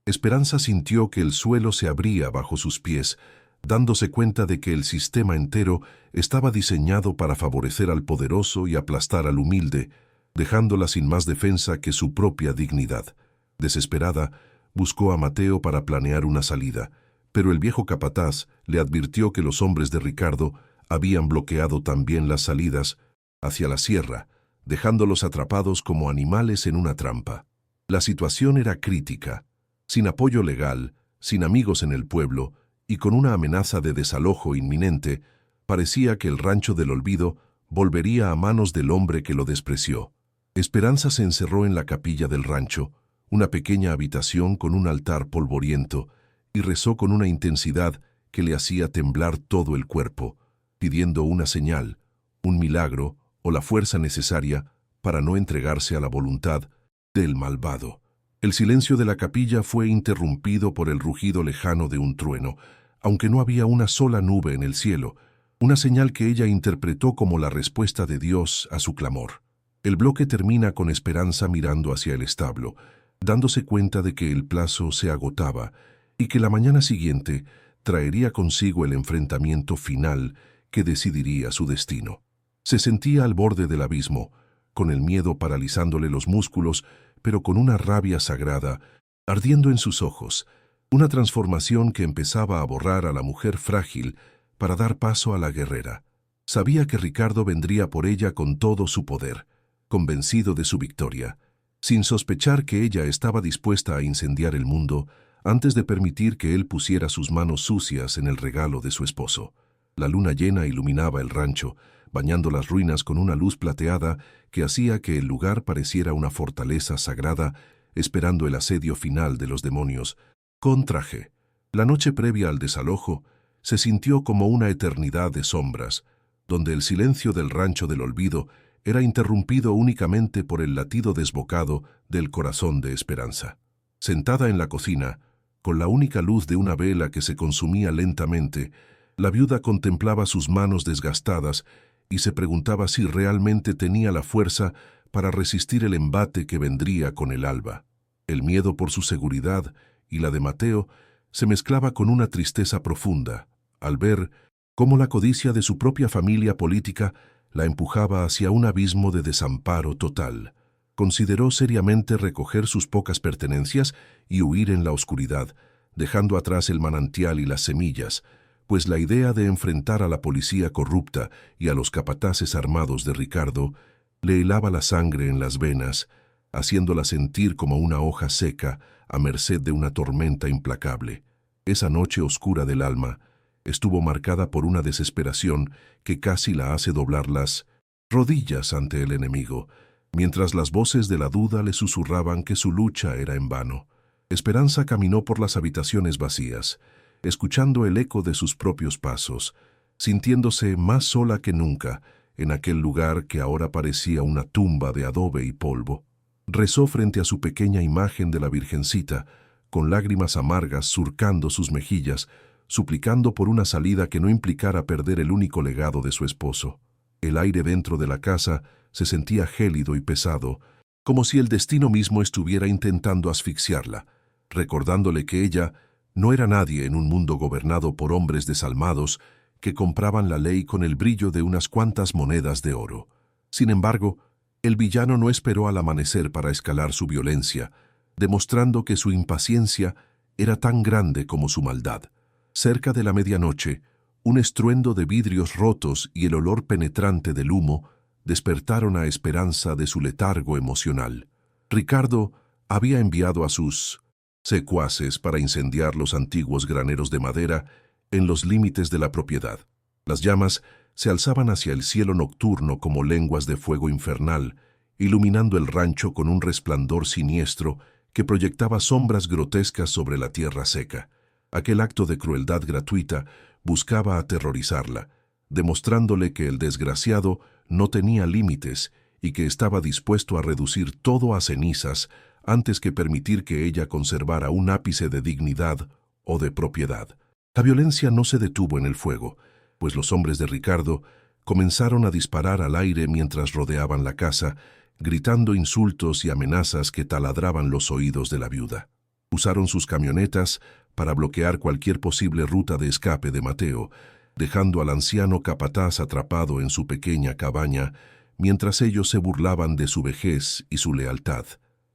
Esperanza sintió que el suelo se abría bajo sus pies, dándose cuenta de que el sistema entero estaba diseñado para favorecer al poderoso y aplastar al humilde, dejándola sin más defensa que su propia dignidad. Desesperada, buscó a Mateo para planear una salida, pero el viejo capataz le advirtió que los hombres de Ricardo habían bloqueado también las salidas hacia la sierra, dejándolos atrapados como animales en una trampa. La situación era crítica. Sin apoyo legal, sin amigos en el pueblo y con una amenaza de desalojo inminente, parecía que el rancho del olvido volvería a manos del hombre que lo despreció. Esperanza se encerró en la capilla del rancho, una pequeña habitación con un altar polvoriento, y rezó con una intensidad que le hacía temblar todo el cuerpo, pidiendo una señal, un milagro o la fuerza necesaria para no entregarse a la voluntad del malvado. El silencio de la capilla fue interrumpido por el rugido lejano de un trueno, aunque no había una sola nube en el cielo, una señal que ella interpretó como la respuesta de Dios a su clamor. El bloque termina con Esperanza mirando hacia el establo, dándose cuenta de que el plazo se agotaba y que la mañana siguiente traería consigo el enfrentamiento final que decidiría su destino. Se sentía al borde del abismo, con el miedo paralizándole los músculos, pero con una rabia sagrada ardiendo en sus ojos, una transformación que empezaba a borrar a la mujer frágil para dar paso a la guerrera. Sabía que Ricardo vendría por ella con todo su poder, convencido de su victoria, sin sospechar que ella estaba dispuesta a incendiar el mundo antes de permitir que él pusiera sus manos sucias en el regalo de su esposo. La luna llena iluminaba el rancho, bañando las ruinas con una luz plateada que hacía que el lugar pareciera una fortaleza sagrada esperando el asedio final de los demonios. Con traje, la noche previa al desalojo se sintió como una eternidad de sombras, donde el silencio del rancho del olvido era interrumpido únicamente por el latido desbocado del corazón de Esperanza. Sentada en la cocina, con la única luz de una vela que se consumía lentamente, la viuda contemplaba sus manos desgastadas y se preguntaba si realmente tenía la fuerza para resistir el embate que vendría con el alba. El miedo por su seguridad y la de Mateo se mezclaba con una tristeza profunda, al ver cómo la codicia de su propia familia política la empujaba hacia un abismo de desamparo total. Consideró seriamente recoger sus pocas pertenencias y huir en la oscuridad, dejando atrás el manantial y las semillas, pues la idea de enfrentar a la policía corrupta y a los capataces armados de Ricardo le helaba la sangre en las venas, haciéndola sentir como una hoja seca a merced de una tormenta implacable. Esa noche oscura del alma estuvo marcada por una desesperación que casi la hace doblar las rodillas ante el enemigo, mientras las voces de la duda le susurraban que su lucha era en vano. Esperanza caminó por las habitaciones vacías, escuchando el eco de sus propios pasos, sintiéndose más sola que nunca en aquel lugar que ahora parecía una tumba de adobe y polvo. Rezó frente a su pequeña imagen de la Virgencita, con lágrimas amargas surcando sus mejillas, suplicando por una salida que no implicara perder el único legado de su esposo. El aire dentro de la casa se sentía gélido y pesado, como si el destino mismo estuviera intentando asfixiarla, recordándole que ella no era nadie en un mundo gobernado por hombres desalmados que compraban la ley con el brillo de unas cuantas monedas de oro. Sin embargo, el villano no esperó al amanecer para escalar su violencia, demostrando que su impaciencia era tan grande como su maldad. Cerca de la medianoche, un estruendo de vidrios rotos y el olor penetrante del humo despertaron a Esperanza de su letargo emocional. Ricardo había enviado a sus secuaces para incendiar los antiguos graneros de madera en los límites de la propiedad. Las llamas se alzaban hacia el cielo nocturno como lenguas de fuego infernal, iluminando el rancho con un resplandor siniestro que proyectaba sombras grotescas sobre la tierra seca. Aquel acto de crueldad gratuita buscaba aterrorizarla, demostrándole que el desgraciado no tenía límites y que estaba dispuesto a reducir todo a cenizas antes que permitir que ella conservara un ápice de dignidad o de propiedad. La violencia no se detuvo en el fuego, pues los hombres de Ricardo comenzaron a disparar al aire mientras rodeaban la casa, gritando insultos y amenazas que taladraban los oídos de la viuda. Usaron sus camionetas para bloquear cualquier posible ruta de escape de Mateo, dejando al anciano capataz atrapado en su pequeña cabaña, mientras ellos se burlaban de su vejez y su lealtad.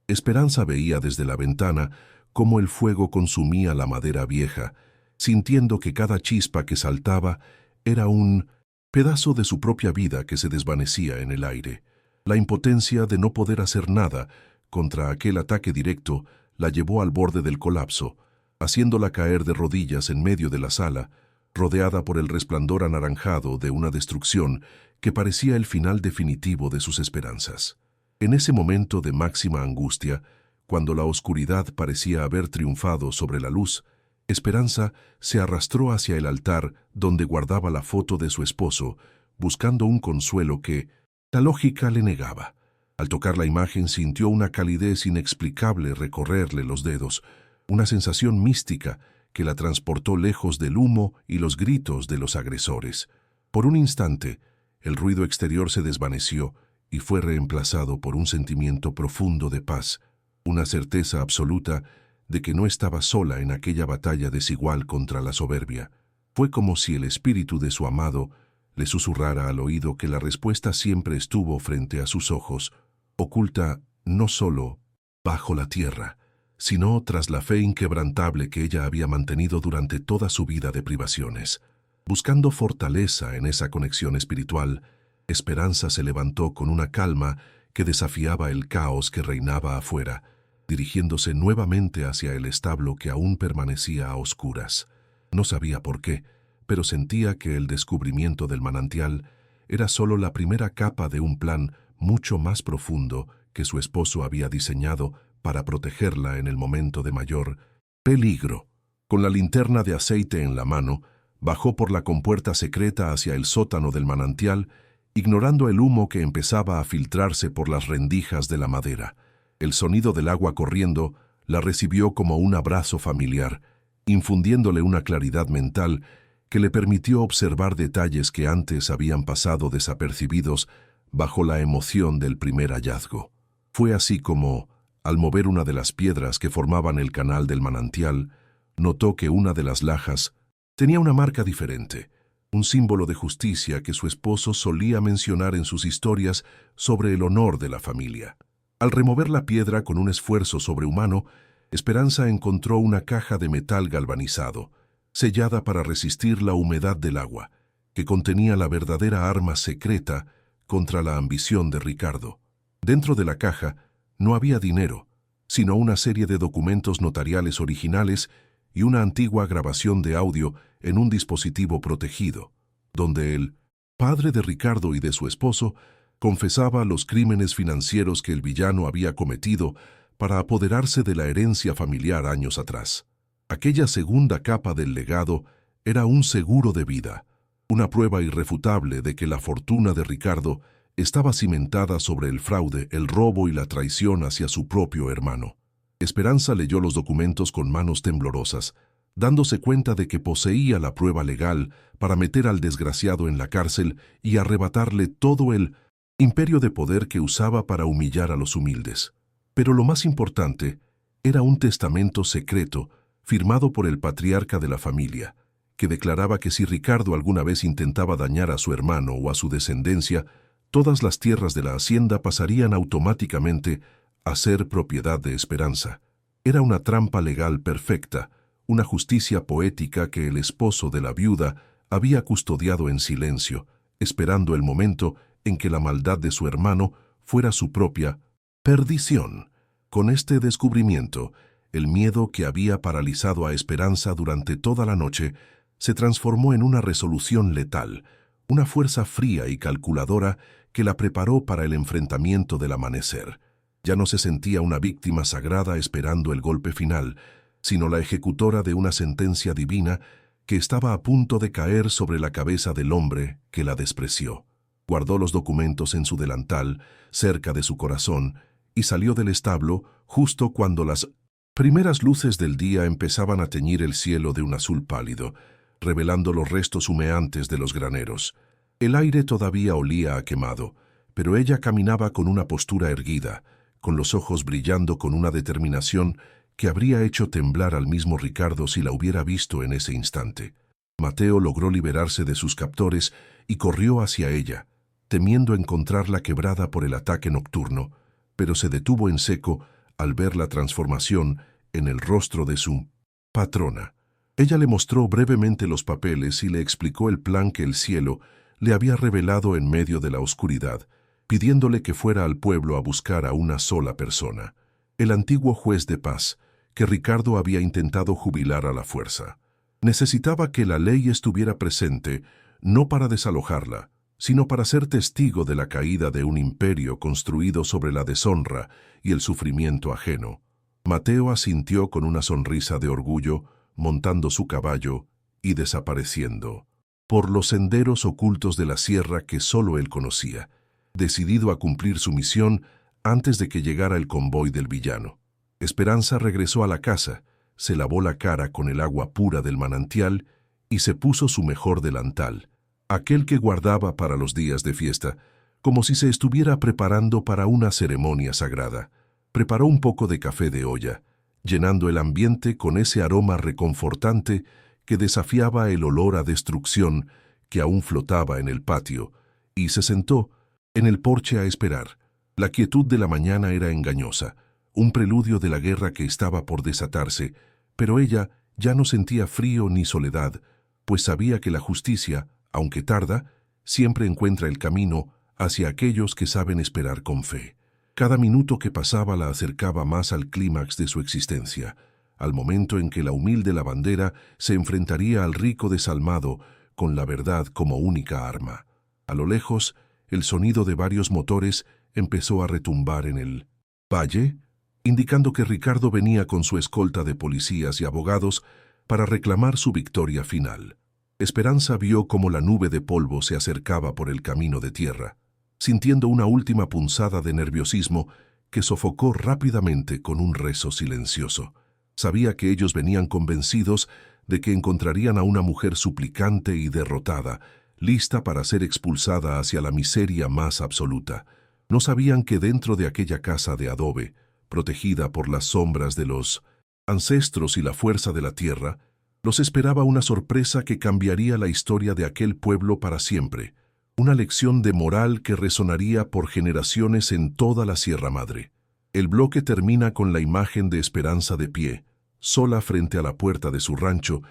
Esperanza veía desde la ventana cómo el fuego consumía la madera vieja, sintiendo que cada chispa que saltaba era un pedazo de su propia vida que se desvanecía en el aire. La impotencia de no poder hacer nada contra aquel ataque directo la llevó al borde del colapso, haciéndola caer de rodillas en medio de la sala, rodeada por el resplandor anaranjado de una destrucción que parecía el final definitivo de sus esperanzas. En ese momento de máxima angustia, cuando la oscuridad parecía haber triunfado sobre la luz, Esperanza se arrastró hacia el altar donde guardaba la foto de su esposo, buscando un consuelo que la lógica le negaba. Al tocar la imagen sintió una calidez inexplicable recorrerle los dedos, una sensación mística que la transportó lejos del humo y los gritos de los agresores. Por un instante, el ruido exterior se desvaneció y fue reemplazado por un sentimiento profundo de paz, una certeza absoluta de que no estaba sola en aquella batalla desigual contra la soberbia. Fue como si el espíritu de su amado le susurrara al oído que la respuesta siempre estuvo frente a sus ojos, oculta no solo bajo la tierra, sino tras la fe inquebrantable que ella había mantenido durante toda su vida de privaciones. Buscando fortaleza en esa conexión espiritual, Esperanza se levantó con una calma que desafiaba el caos que reinaba afuera, dirigiéndose nuevamente hacia el establo que aún permanecía a oscuras. No sabía por qué, pero sentía que el descubrimiento del manantial era solo la primera capa de un plan mucho más profundo que su esposo había diseñado para protegerla en el momento de mayor peligro. Con la linterna de aceite en la mano, bajó por la compuerta secreta hacia el sótano del manantial, ignorando el humo que empezaba a filtrarse por las rendijas de la madera. El sonido del agua corriendo La recibió como un abrazo familiar, infundiéndole una claridad mental que le permitió observar detalles que antes habían pasado desapercibidos bajo la emoción del primer hallazgo. Fue así como, al mover una de las piedras que formaban el canal del manantial, notó que una de las lajas tenía una marca diferente, un símbolo de justicia que su esposo solía mencionar en sus historias sobre el honor de la familia. Al remover la piedra con un esfuerzo sobrehumano, Esperanza encontró una caja de metal galvanizado, sellada para resistir la humedad del agua, que contenía la verdadera arma secreta contra la ambición de Ricardo. Dentro de la caja no había dinero, sino una serie de documentos notariales originales y una antigua grabación de audio en un dispositivo protegido, donde el padre de Ricardo y de su esposo confesaba los crímenes financieros que el villano había cometido para apoderarse de la herencia familiar años atrás. Aquella segunda capa del legado era un seguro de vida, una prueba irrefutable de que la fortuna de Ricardo estaba cimentada sobre el fraude, el robo y la traición hacia su propio hermano. Esperanza leyó los documentos con manos temblorosas, dándose cuenta de que poseía la prueba legal para meter al desgraciado en la cárcel y arrebatarle todo el imperio de poder que usaba para humillar a los humildes. Pero lo más importante era un testamento secreto firmado por el patriarca de la familia, que declaraba que si Ricardo alguna vez intentaba dañar a su hermano o a su descendencia, todas las tierras de la hacienda pasarían automáticamente a ser propiedad de Esperanza. Era una trampa legal perfecta, una justicia poética que el esposo de la viuda había custodiado en silencio, esperando el momento en que la maldad de su hermano fuera su propia perdición. Con este descubrimiento, el miedo que había paralizado a Esperanza durante toda la noche se transformó en una resolución letal, una fuerza fría y calculadora que la preparó para el enfrentamiento del amanecer. Ya no se sentía una víctima sagrada esperando el golpe final, sino la ejecutora de una sentencia divina que estaba a punto de caer sobre la cabeza del hombre que la despreció. Guardó los documentos en su delantal, cerca de su corazón, y salió del establo justo cuando las primeras luces del día empezaban a teñir el cielo de un azul pálido, revelando los restos humeantes de los graneros. El aire todavía olía a quemado, pero ella caminaba con una postura erguida, con los ojos brillando con una determinación que habría hecho temblar al mismo Ricardo si la hubiera visto en ese instante. Mateo logró liberarse de sus captores y corrió hacia ella, temiendo encontrarla quebrada por el ataque nocturno, pero se detuvo en seco al ver la transformación en el rostro de su patrona. Ella le mostró brevemente los papeles y le explicó el plan que el cielo le había revelado en medio de la oscuridad, pidiéndole que fuera al pueblo a buscar a una sola persona, el antiguo juez de paz, que Ricardo había intentado jubilar a la fuerza. Necesitaba que la ley estuviera presente, no para desalojarla, sino para ser testigo de la caída de un imperio construido sobre la deshonra y el sufrimiento ajeno. Mateo asintió con una sonrisa de orgullo, montando su caballo y desapareciendo por los senderos ocultos de la sierra que solo él conocía, decidido a cumplir su misión antes de que llegara el convoy del villano. Esperanza regresó a la casa, se lavó la cara con el agua pura del manantial y se puso su mejor delantal, aquel que guardaba para los días de fiesta, como si se estuviera preparando para una ceremonia sagrada. Preparó un poco de café de olla, llenando el ambiente con ese aroma reconfortante que desafiaba el olor a destrucción que aún flotaba en el patio, y se sentó en el porche a esperar. La quietud de la mañana era engañosa, un preludio de la guerra que estaba por desatarse, pero ella ya no sentía frío ni soledad, pues sabía que la justicia, aunque tarda, siempre encuentra el camino hacia aquellos que saben esperar con fe. Cada minuto que pasaba la acercaba más al clímax de su existencia, al momento en que la humilde lavandera se enfrentaría al rico desalmado con la verdad como única arma. A lo lejos, el sonido de varios motores empezó a retumbar en el valle, indicando que Ricardo venía con su escolta de policías y abogados para reclamar su victoria final. Esperanza vio cómo la nube de polvo se acercaba por el camino de tierra. Sintiendo una última punzada de nerviosismo, que sofocó rápidamente con un rezo silencioso. Sabía que ellos venían convencidos de que encontrarían a una mujer suplicante y derrotada, lista para ser expulsada hacia la miseria más absoluta. No sabían que dentro de aquella casa de adobe, protegida por las sombras de los ancestros y la fuerza de la tierra, los esperaba una sorpresa que cambiaría la historia de aquel pueblo para siempre, una lección de moral que resonaría por generaciones en toda la Sierra Madre. El bloque termina con la imagen de Esperanza de pie, sola frente a la puerta de su rancho,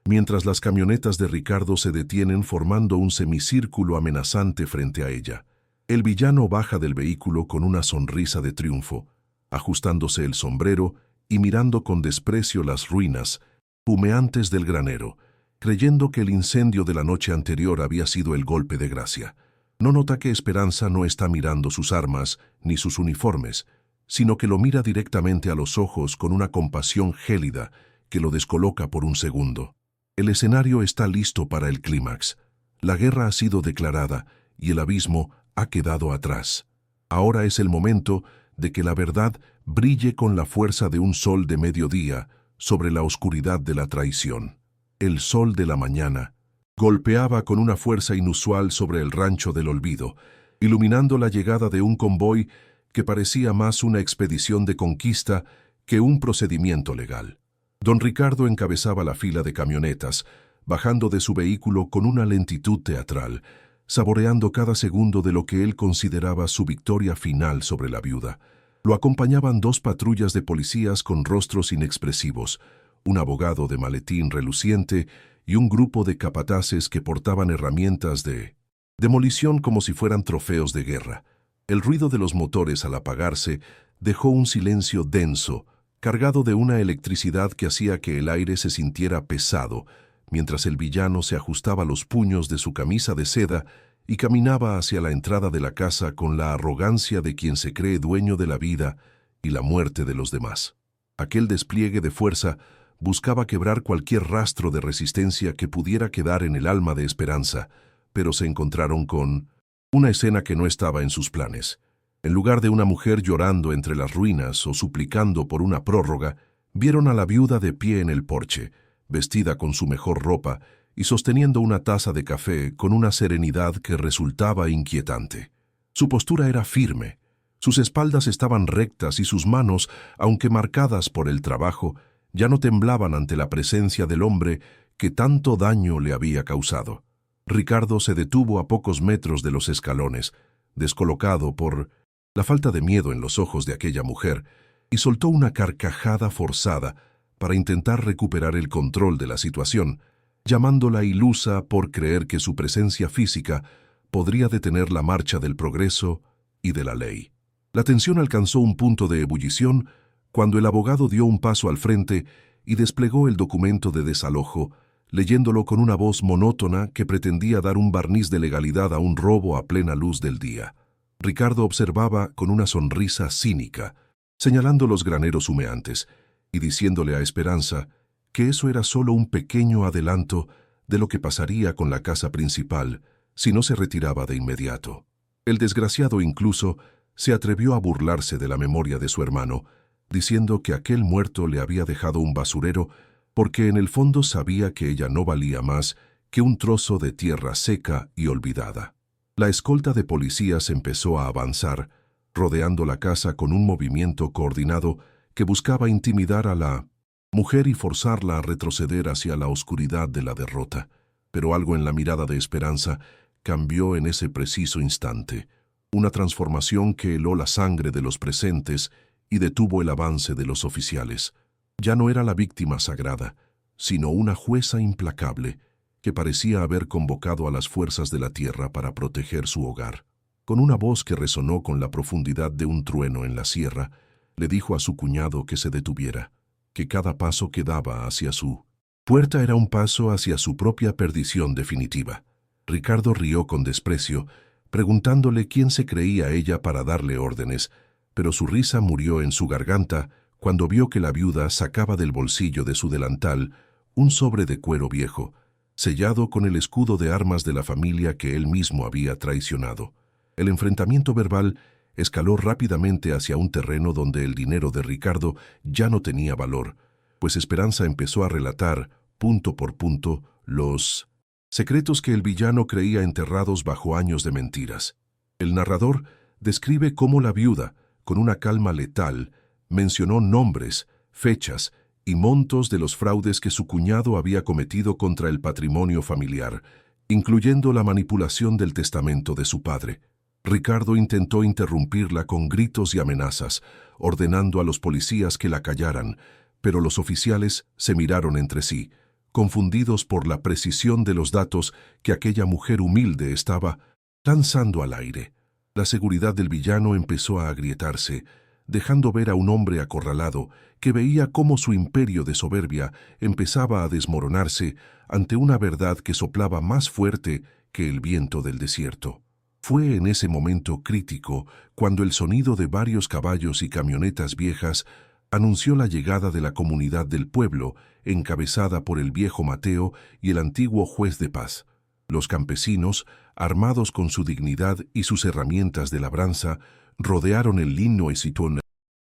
mientras las camionetas de Ricardo se detienen formando un semicírculo amenazante frente a ella. El villano baja del vehículo con una sonrisa de triunfo, ajustándose el sombrero y mirando con desprecio las ruinas humeantes del granero, creyendo que el incendio de la noche anterior había sido el golpe de gracia. No nota que Esperanza no está mirando sus armas ni sus uniformes, sino que lo mira directamente a los ojos con una compasión gélida que lo descoloca por un segundo. El escenario está listo para el clímax. La guerra ha sido declarada y el abismo ha quedado atrás. Ahora es el momento de que la verdad brille con la fuerza de un sol de mediodía sobre la oscuridad de la traición. El sol de la mañana golpeaba con una fuerza inusual sobre el rancho del olvido, iluminando la llegada de un convoy que parecía más una expedición de conquista que un procedimiento legal. Don Ricardo encabezaba la fila de camionetas, bajando de su vehículo con una lentitud teatral, saboreando cada segundo de lo que él consideraba su victoria final sobre la viuda. Lo acompañaban dos patrullas de policías con rostros inexpresivos, un abogado de maletín reluciente y un grupo de capataces que portaban herramientas de demolición como si fueran trofeos de guerra. El ruido de los motores al apagarse dejó un silencio denso, cargado de una electricidad que hacía que el aire se sintiera pesado, mientras el villano se ajustaba los puños de su camisa de seda y caminaba hacia la entrada de la casa con la arrogancia de quien se cree dueño de la vida y la muerte de los demás. Aquel despliegue de fuerza buscaba quebrar cualquier rastro de resistencia que pudiera quedar en el alma de Esperanza, pero se encontraron con una escena que no estaba en sus planes. En lugar de una mujer llorando entre las ruinas o suplicando por una prórroga, vieron a la viuda de pie en el porche, vestida con su mejor ropa y sosteniendo una taza de café con una serenidad que resultaba inquietante. Su postura era firme, sus espaldas estaban rectas y sus manos, aunque marcadas por el trabajo, ya no temblaban ante la presencia del hombre que tanto daño le había causado. Ricardo se detuvo a pocos metros de los escalones, descolocado por la falta de miedo en los ojos de aquella mujer, y soltó una carcajada forzada para intentar recuperar el control de la situación, llamándola ilusa por creer que su presencia física podría detener la marcha del progreso y de la ley. La tensión alcanzó un punto de ebullición cuando el abogado dio un paso al frente y desplegó el documento de desalojo, leyéndolo con una voz monótona que pretendía dar un barniz de legalidad a un robo a plena luz del día. Ricardo observaba con una sonrisa cínica, señalando los graneros humeantes y diciéndole a Esperanza que eso era solo un pequeño adelanto de lo que pasaría con la casa principal si no se retiraba de inmediato. El desgraciado incluso se atrevió a burlarse de la memoria de su hermano, diciendo que aquel muerto le había dejado un basurero porque en el fondo sabía que ella no valía más que un trozo de tierra seca y olvidada. La escolta de policías empezó a avanzar, rodeando la casa con un movimiento coordinado que buscaba intimidar a la mujer y forzarla a retroceder hacia la oscuridad de la derrota. Pero algo en la mirada de Esperanza cambió en ese preciso instante, una transformación que heló la sangre de los presentes y detuvo el avance de los oficiales. Ya no era la víctima sagrada, sino una jueza implacable que parecía haber convocado a las fuerzas de la tierra para proteger su hogar. Con una voz que resonó con la profundidad de un trueno en la sierra, le dijo a su cuñado que se detuviera, que cada paso que daba hacia su puerta era un paso hacia su propia perdición definitiva. Ricardo rió con desprecio, preguntándole quién se creía ella para darle órdenes, pero su risa murió en su garganta cuando vio que la viuda sacaba del bolsillo de su delantal un sobre de cuero viejo, sellado con el escudo de armas de la familia que él mismo había traicionado. El enfrentamiento verbal escaló rápidamente hacia un terreno donde el dinero de Ricardo ya no tenía valor, pues Esperanza empezó a relatar, punto por punto, los secretos que el villano creía enterrados bajo años de mentiras. El narrador describe cómo la viuda, con una calma letal, mencionó nombres, fechas y montos de los fraudes que su cuñado había cometido contra el patrimonio familiar, incluyendo la manipulación del testamento de su padre. Ricardo intentó interrumpirla con gritos y amenazas, ordenando a los policías que la callaran, pero los oficiales se miraron entre sí, confundidos por la precisión de los datos que aquella mujer humilde estaba lanzando al aire. La seguridad del villano empezó a agrietarse, dejando ver a un hombre acorralado que veía cómo su imperio de soberbia empezaba a desmoronarse ante una verdad que soplaba más fuerte que el viento del desierto. Fue en ese momento crítico cuando el sonido de varios caballos y camionetas viejas anunció la llegada de la comunidad del pueblo, encabezada por el viejo Mateo y el antiguo juez de paz. Los campesinos, armados con su dignidad y sus herramientas de labranza, rodearon el lino esitón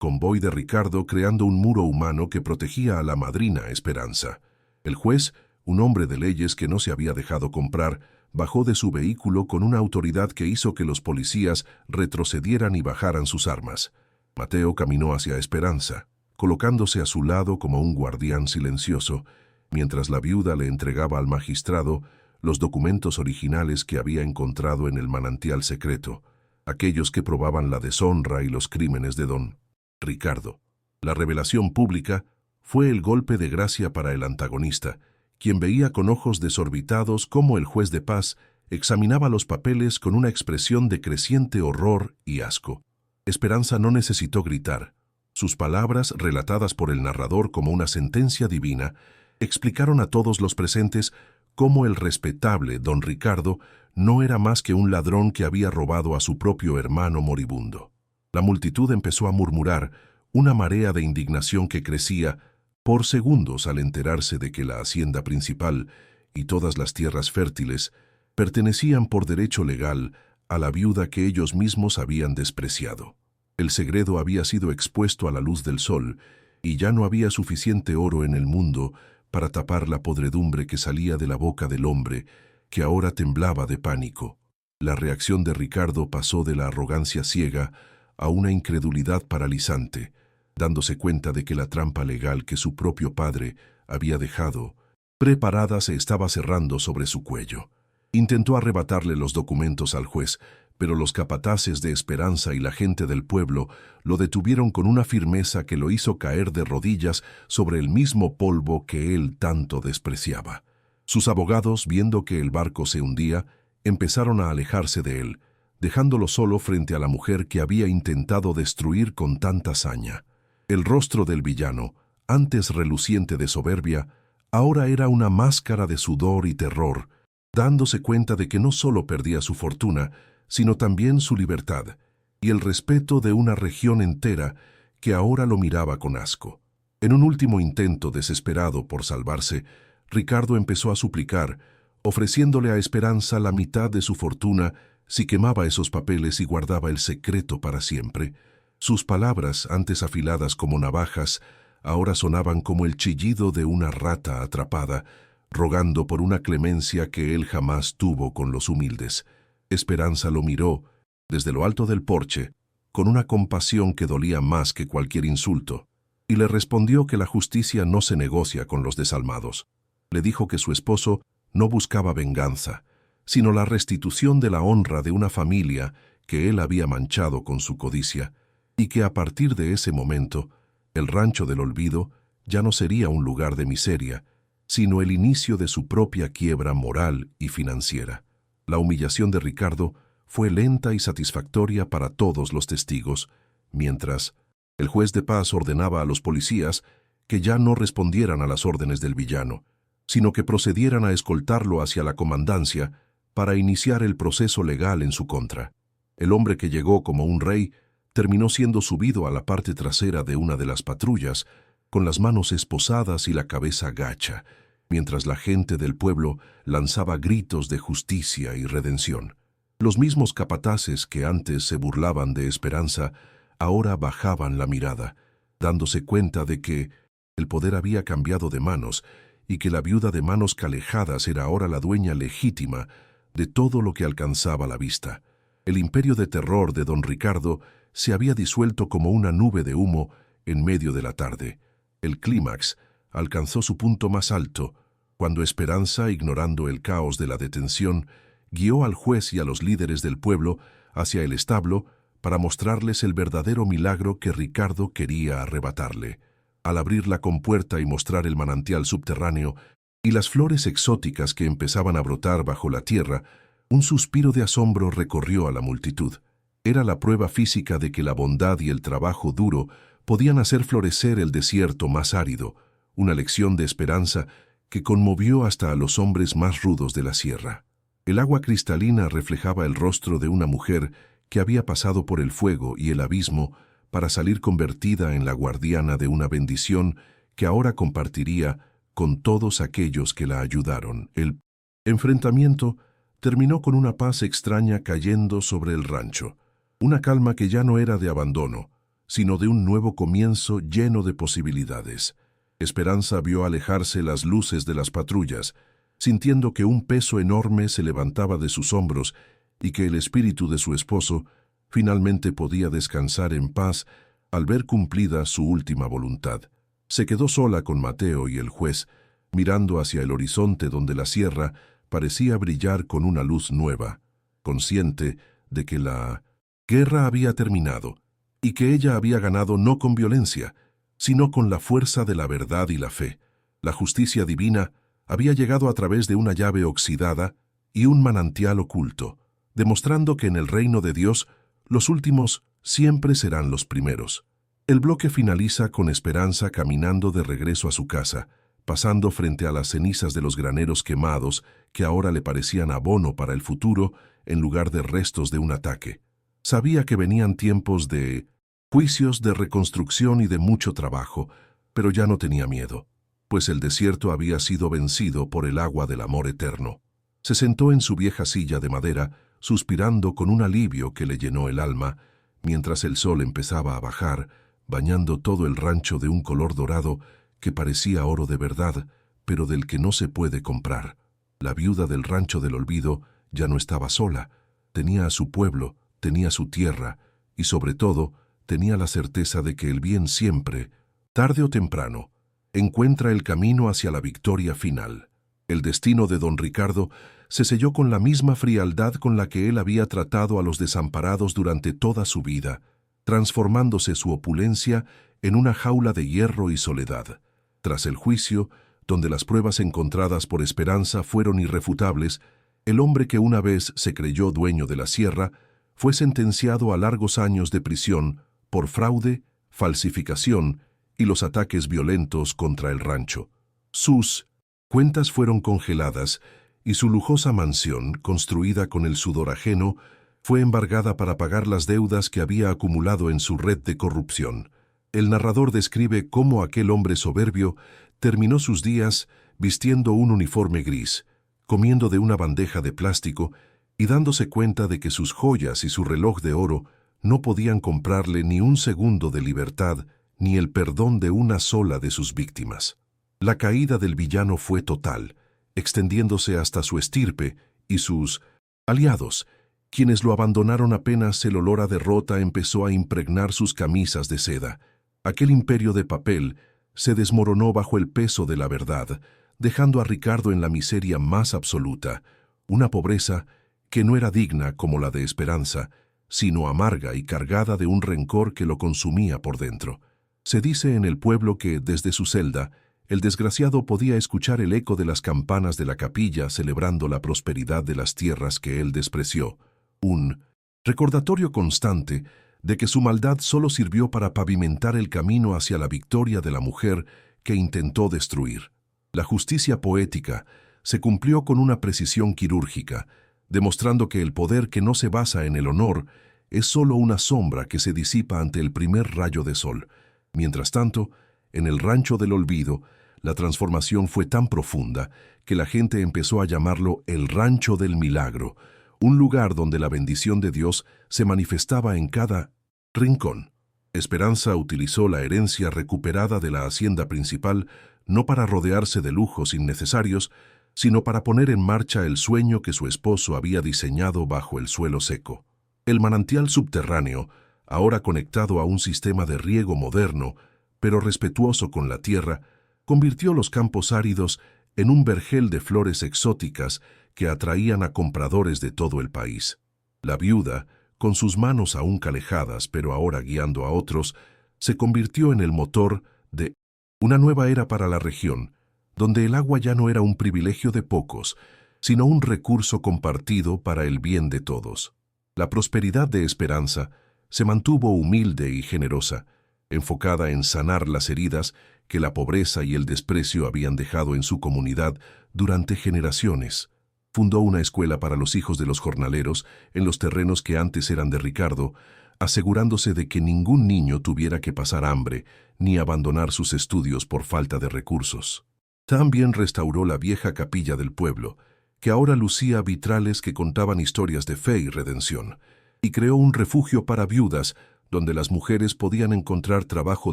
convoy de Ricardo, creando un muro humano que protegía a la madrina Esperanza. El juez, un hombre de leyes que no se había dejado comprar, bajó de su vehículo con una autoridad que hizo que los policías retrocedieran y bajaran sus armas. Mateo caminó hacia Esperanza, colocándose a su lado como un guardián silencioso, mientras la viuda le entregaba al magistrado los documentos originales que había encontrado en el manantial secreto, aquellos que probaban la deshonra y los crímenes de don Ricardo. La revelación pública fue el golpe de gracia para el antagonista, quien veía con ojos desorbitados cómo el juez de paz examinaba los papeles con una expresión de creciente horror y asco. Esperanza no necesitó gritar. Sus palabras, relatadas por el narrador como una sentencia divina, explicaron a todos los presentes cómo el respetable don Ricardo no era más que un ladrón que había robado a su propio hermano moribundo. La multitud empezó a murmurar, una marea de indignación que crecía por segundos al enterarse de que la hacienda principal y todas las tierras fértiles pertenecían por derecho legal a la viuda que ellos mismos habían despreciado. El segredo había sido expuesto a la luz del sol y ya no había suficiente oro en el mundo para tapar la podredumbre que salía de la boca del hombre, que ahora temblaba de pánico. La reacción de Ricardo pasó de la arrogancia ciega a una incredulidad paralizante, dándose cuenta de que la trampa legal que su propio padre había dejado preparada se estaba cerrando sobre su cuello. Intentó arrebatarle los documentos al juez, pero los capataces de Esperanza y la gente del pueblo lo detuvieron con una firmeza que lo hizo caer de rodillas sobre el mismo polvo que él tanto despreciaba. Sus abogados, viendo que el barco se hundía, empezaron a alejarse de él, dejándolo solo frente a la mujer que había intentado destruir con tanta saña. El rostro del villano, antes reluciente de soberbia, ahora era una máscara de sudor y terror, dándose cuenta de que no solo perdía su fortuna, sino también su libertad y el respeto de una región entera que ahora lo miraba con asco. En un último intento desesperado por salvarse, Ricardo empezó a suplicar, ofreciéndole a Esperanza la mitad de su fortuna si quemaba esos papeles y guardaba el secreto para siempre. Sus palabras, antes afiladas como navajas, ahora sonaban como el chillido de una rata atrapada, rogando por una clemencia que él jamás tuvo con los humildes. Esperanza lo miró, desde lo alto del porche, con una compasión que dolía más que cualquier insulto, y le respondió que la justicia no se negocia con los desalmados. Le dijo que su esposo no buscaba venganza, sino la restitución de la honra de una familia que él había manchado con su codicia, y que a partir de ese momento, el Rancho del Olvido ya no sería un lugar de miseria, sino el inicio de su propia quiebra moral y financiera. La humillación de Ricardo fue lenta y satisfactoria para todos los testigos, mientras el juez de paz ordenaba a los policías que ya no respondieran a las órdenes del villano, sino que procedieran a escoltarlo hacia la comandancia para iniciar el proceso legal en su contra. El hombre que llegó como un rey terminó siendo subido a la parte trasera de una de las patrullas, con las manos esposadas y la cabeza gacha, mientras la gente del pueblo lanzaba gritos de justicia y redención. Los mismos capataces que antes se burlaban de Esperanza, ahora bajaban la mirada, dándose cuenta de que el poder había cambiado de manos y que la viuda de manos calejadas era ahora la dueña legítima de todo lo que alcanzaba la vista. El imperio de terror de don Ricardo se había disuelto como una nube de humo en medio de la tarde. El clímax alcanzó su punto más alto, cuando Esperanza, ignorando el caos de la detención, guió al juez y a los líderes del pueblo hacia el establo para mostrarles el verdadero milagro que Ricardo quería arrebatarle. Al abrir la compuerta y mostrar el manantial subterráneo y las flores exóticas que empezaban a brotar bajo la tierra, un suspiro de asombro recorrió a la multitud. Era la prueba física de que la bondad y el trabajo duro podían hacer florecer el desierto más árido, una lección de esperanza que conmovió hasta a los hombres más rudos de la sierra. El agua cristalina reflejaba el rostro de una mujer que había pasado por el fuego y el abismo para salir convertida en la guardiana de una bendición que ahora compartiría con todos aquellos que la ayudaron. El enfrentamiento terminó con una paz extraña cayendo sobre el rancho, una calma que ya no era de abandono, sino de un nuevo comienzo lleno de posibilidades. Esperanza vio alejarse las luces de las patrullas, sintiendo que un peso enorme se levantaba de sus hombros y que el espíritu de su esposo finalmente podía descansar en paz al ver cumplida su última voluntad. Se quedó sola con Mateo y el juez, mirando hacia el horizonte donde la sierra parecía brillar con una luz nueva, consciente de que la guerra había terminado y que ella había ganado no con violencia, sino con la fuerza de la verdad y la fe. La justicia divina había llegado a través de una llave oxidada y un manantial oculto, demostrando que en el reino de Dios los últimos siempre serán los primeros. El bloque finaliza con Esperanza caminando de regreso a su casa, pasando frente a las cenizas de los graneros quemados que ahora le parecían abono para el futuro en lugar de restos de un ataque. Sabía que venían tiempos de juicios, de reconstrucción y de mucho trabajo, pero ya no tenía miedo, pues el desierto había sido vencido por el agua del amor eterno. Se sentó en su vieja silla de madera, suspirando con un alivio que le llenó el alma, mientras el sol empezaba a bajar, bañando todo el rancho de un color dorado que parecía oro de verdad, pero del que no se puede comprar. La viuda del rancho del olvido ya no estaba sola, tenía a su pueblo, tenía su tierra, y sobre todo, tenía la certeza de que el bien siempre, tarde o temprano, encuentra el camino hacia la victoria final. El destino de don Ricardo se selló con la misma frialdad con la que él había tratado a los desamparados durante toda su vida, transformándose su opulencia en una jaula de hierro y soledad. Tras el juicio, donde las pruebas encontradas por Esperanza fueron irrefutables, el hombre que una vez se creyó dueño de la sierra fue sentenciado a largos años de prisión por fraude, falsificación y los ataques violentos contra el rancho. Sus cuentas fueron congeladas y su lujosa mansión, construida con el sudor ajeno, fue embargada para pagar las deudas que había acumulado en su red de corrupción. El narrador describe cómo aquel hombre soberbio terminó sus días vistiendo un uniforme gris, comiendo de una bandeja de plástico y dándose cuenta de que sus joyas y su reloj de oro no podían comprarle ni un segundo de libertad ni el perdón de una sola de sus víctimas. La caída del villano fue total, extendiéndose hasta su estirpe y sus aliados, quienes lo abandonaron apenas el olor a derrota empezó a impregnar sus camisas de seda. Aquel imperio de papel se desmoronó bajo el peso de la verdad, dejando a Ricardo en la miseria más absoluta, una pobreza que no era digna como la de Esperanza, sino amarga y cargada de un rencor que lo consumía por dentro. Se dice en el pueblo que, desde su celda, el desgraciado podía escuchar el eco de las campanas de la capilla celebrando la prosperidad de las tierras que él despreció, un recordatorio constante de que su maldad solo sirvió para pavimentar el camino hacia la victoria de la mujer que intentó destruir. La justicia poética se cumplió con una precisión quirúrgica, demostrando que el poder que no se basa en el honor es solo una sombra que se disipa ante el primer rayo de sol. Mientras tanto, en el rancho del olvido, la transformación fue tan profunda que la gente empezó a llamarlo el Rancho del Milagro, un lugar donde la bendición de Dios se manifestaba en cada rincón. Esperanza utilizó la herencia recuperada de la hacienda principal no para rodearse de lujos innecesarios, sino para poner en marcha el sueño que su esposo había diseñado bajo el suelo seco. El manantial subterráneo, ahora conectado a un sistema de riego moderno, pero respetuoso con la tierra, convirtió los campos áridos en un vergel de flores exóticas que atraían a compradores de todo el país. La viuda, con sus manos aún calejadas pero ahora guiando a otros, se convirtió en el motor de una nueva era para la región, donde el agua ya no era un privilegio de pocos, sino un recurso compartido para el bien de todos. La prosperidad de Esperanza se mantuvo humilde y generosa, enfocada en sanar las heridas que la pobreza y el desprecio habían dejado en su comunidad durante generaciones. Fundó una escuela para los hijos de los jornaleros en los terrenos que antes eran de Ricardo, asegurándose de que ningún niño tuviera que pasar hambre ni abandonar sus estudios por falta de recursos. También restauró la vieja capilla del pueblo, que ahora lucía vitrales que contaban historias de fe y redención, y creó un refugio para viudas donde las mujeres podían encontrar trabajo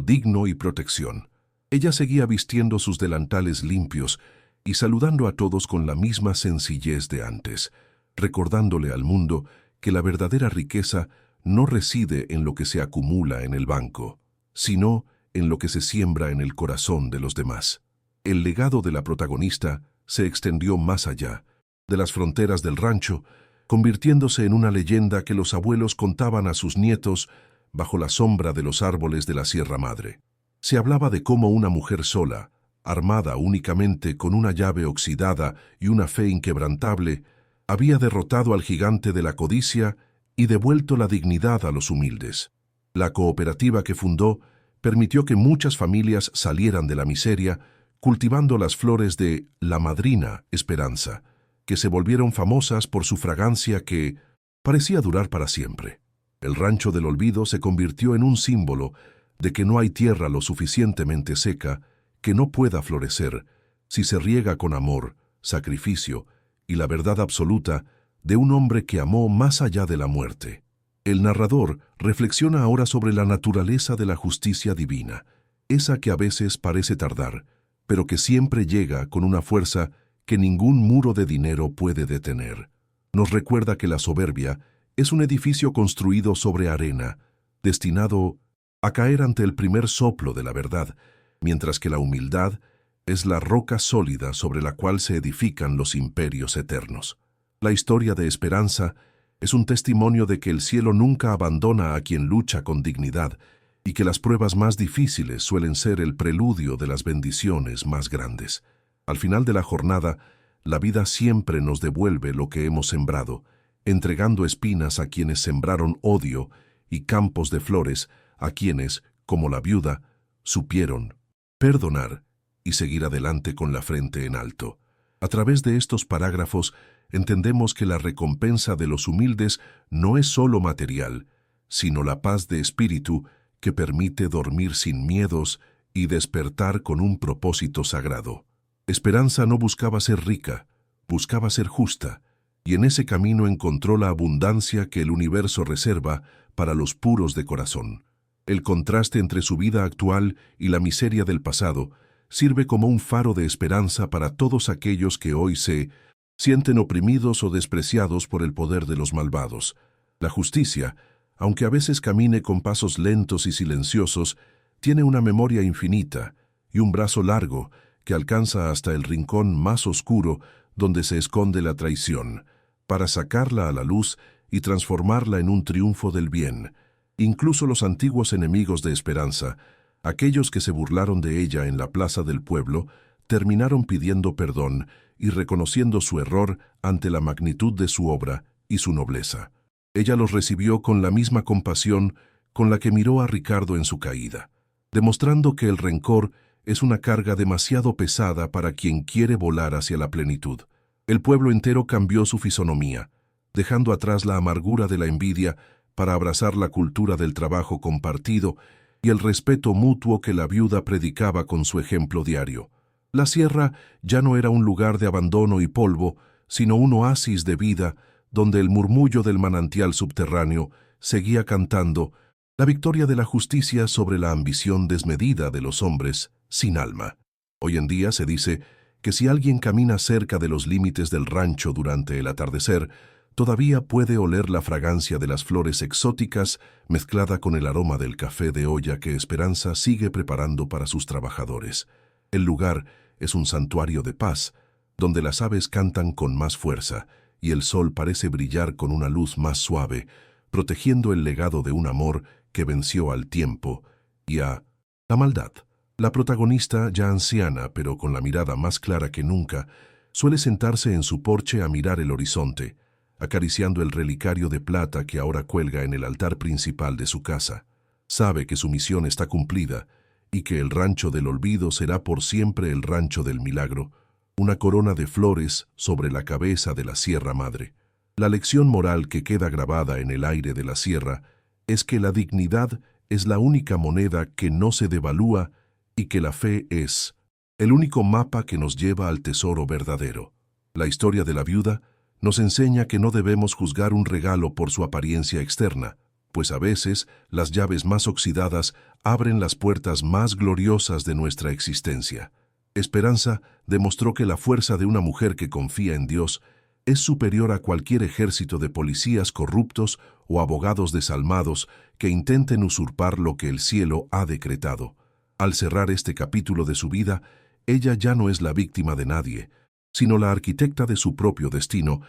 digno y protección. Ella seguía vistiendo sus delantales limpios y saludando a todos con la misma sencillez de antes, recordándole al mundo que la verdadera riqueza no reside en lo que se acumula en el banco, sino en lo que se siembra en el corazón de los demás. El legado de la protagonista se extendió más allá de las fronteras del rancho, convirtiéndose en una leyenda que los abuelos contaban a sus nietos bajo la sombra de los árboles de la Sierra Madre. Se hablaba de cómo una mujer sola, armada únicamente con una llave oxidada y una fe inquebrantable, había derrotado al gigante de la codicia y devuelto la dignidad a los humildes. La cooperativa que fundó permitió que muchas familias salieran de la miseria, cultivando las flores de la madrina Esperanza, que se volvieron famosas por su fragancia que parecía durar para siempre. El Rancho del Olvido se convirtió en un símbolo de que no hay tierra lo suficientemente seca que no pueda florecer si se riega con amor, sacrificio y la verdad absoluta de un hombre que amó más allá de la muerte. El narrador reflexiona ahora sobre la naturaleza de la justicia divina, esa que a veces parece tardar, pero que siempre llega con una fuerza que ningún muro de dinero puede detener. Nos recuerda que la soberbia es un edificio construido sobre arena, destinado a caer ante el primer soplo de la verdad, mientras que la humildad es la roca sólida sobre la cual se edifican los imperios eternos. La historia de Esperanza es un testimonio de que el cielo nunca abandona a quien lucha con dignidad y que las pruebas más difíciles suelen ser el preludio de las bendiciones más grandes. Al final de la jornada, la vida siempre nos devuelve lo que hemos sembrado, entregando espinas a quienes sembraron odio y campos de flores a quienes, como la viuda, supieron perdonar y seguir adelante con la frente en alto. A través de estos parágrafos entendemos que la recompensa de los humildes no es solo material, sino la paz de espíritu que permite dormir sin miedos y despertar con un propósito sagrado. Esperanza no buscaba ser rica, buscaba ser justa, y en ese camino encontró la abundancia que el universo reserva para los puros de corazón. El contraste entre su vida actual y la miseria del pasado sirve como un faro de esperanza para todos aquellos que hoy se sienten oprimidos o despreciados por el poder de los malvados. La justicia, aunque a veces camine con pasos lentos y silenciosos, tiene una memoria infinita y un brazo largo que alcanza hasta el rincón más oscuro donde se esconde la traición, para sacarla a la luz y transformarla en un triunfo del bien. Incluso los antiguos enemigos de Esperanza, aquellos que se burlaron de ella en la plaza del pueblo, terminaron pidiendo perdón y reconociendo su error ante la magnitud de su obra y su nobleza. Ella los recibió con la misma compasión con la que miró a Ricardo en su caída, demostrando que el rencor es una carga demasiado pesada para quien quiere volar hacia la plenitud. El pueblo entero cambió su fisonomía, dejando atrás la amargura de la envidia para abrazar la cultura del trabajo compartido y el respeto mutuo que la viuda predicaba con su ejemplo diario. La sierra ya no era un lugar de abandono y polvo, sino un oasis de vida donde el murmullo del manantial subterráneo seguía cantando la victoria de la justicia sobre la ambición desmedida de los hombres sin alma. Hoy en día se dice que si alguien camina cerca de los límites del rancho durante el atardecer, todavía puede oler la fragancia de las flores exóticas mezclada con el aroma del café de olla que Esperanza sigue preparando para sus trabajadores. El lugar es un santuario de paz, donde las aves cantan con más fuerza y el sol parece brillar con una luz más suave, protegiendo el legado de un amor que venció al tiempo y a la maldad. La protagonista, ya anciana pero con la mirada más clara que nunca, suele sentarse en su porche a mirar el horizonte, acariciando el relicario de plata que ahora cuelga en el altar principal de su casa. Sabe que su misión está cumplida y que el rancho del olvido será por siempre el rancho del milagro, una corona de flores sobre la cabeza de la Sierra Madre. La lección moral que queda grabada en el aire de la sierra es que la dignidad es la única moneda que no se devalúa y que la fe es el único mapa que nos lleva al tesoro verdadero. La historia de la viuda nos enseña que no debemos juzgar un regalo por su apariencia externa, pues a veces las llaves más oxidadas abren las puertas más gloriosas de nuestra existencia. Esperanza demostró que la fuerza de una mujer que confía en Dios es superior a cualquier ejército de policías corruptos o abogados desalmados que intenten usurpar lo que el cielo ha decretado. Al cerrar este capítulo de su vida, ella ya no es la víctima de nadie, sino la arquitecta de su propio destino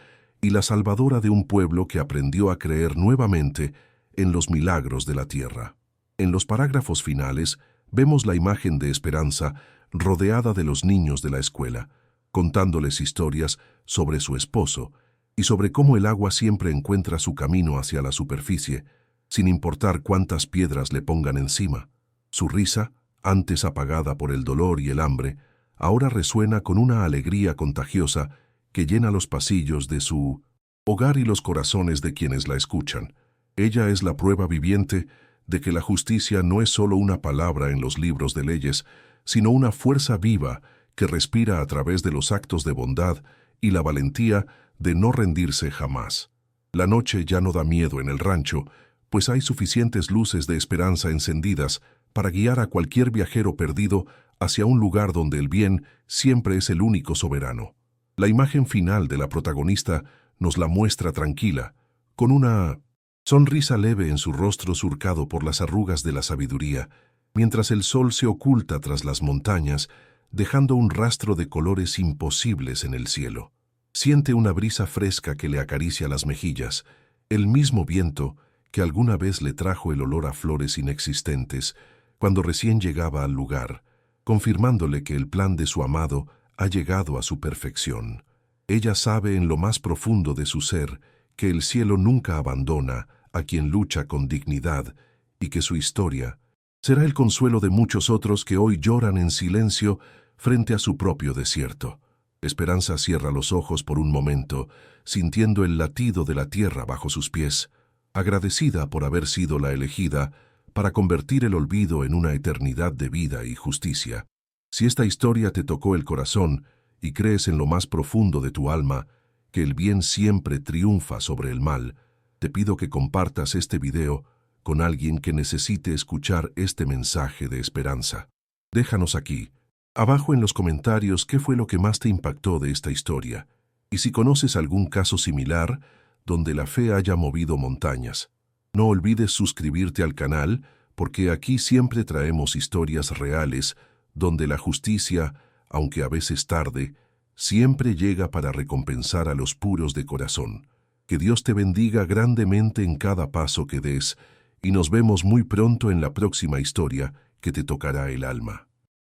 y la salvadora de un pueblo que aprendió a creer nuevamente en los milagros de la tierra. En los parágrafos finales vemos la imagen de Esperanza rodeada de los niños de la escuela, contándoles historias sobre su esposo y sobre cómo el agua siempre encuentra su camino hacia la superficie, sin importar cuántas piedras le pongan encima. Su risa, antes apagada por el dolor y el hambre, ahora resuena con una alegría contagiosa que llena los pasillos de su hogar y los corazones de quienes la escuchan. Ella es la prueba viviente de que la justicia no es solo una palabra en los libros de leyes, sino una fuerza viva que respira a través de los actos de bondad y la valentía de no rendirse jamás. La noche ya no da miedo en el rancho, pues hay suficientes luces de esperanza encendidas para guiar a cualquier viajero perdido hacia un lugar donde el bien siempre es el único soberano. La imagen final de la protagonista nos la muestra tranquila, con una sonrisa leve en su rostro surcado por las arrugas de la sabiduría, mientras el sol se oculta tras las montañas, dejando un rastro de colores imposibles en el cielo. Siente una brisa fresca que le acaricia las mejillas, el mismo viento que alguna vez le trajo el olor a flores inexistentes cuando recién llegaba al lugar, confirmándole que el plan de su amado ha llegado a su perfección. Ella sabe en lo más profundo de su ser que el cielo nunca abandona a quien lucha con dignidad y que su historia será el consuelo de muchos otros que hoy lloran en silencio frente a su propio desierto. Esperanza cierra los ojos por un momento, sintiendo el latido de la tierra bajo sus pies, agradecida por haber sido la elegida para convertir el olvido en una eternidad de vida y justicia. Si esta historia te tocó el corazón y crees en lo más profundo de tu alma que el bien siempre triunfa sobre el mal, te pido que compartas este video con alguien que necesite escuchar este mensaje de esperanza. Déjanos aquí, abajo en los comentarios, qué fue lo que más te impactó de esta historia, y si conoces algún caso similar donde la fe haya movido montañas. No olvides suscribirte al canal, porque aquí siempre traemos historias reales donde la justicia, aunque a veces tarde, siempre llega para recompensar a los puros de corazón. Que Dios te bendiga grandemente en cada paso que des, y nos vemos muy pronto en la próxima historia que te tocará el alma.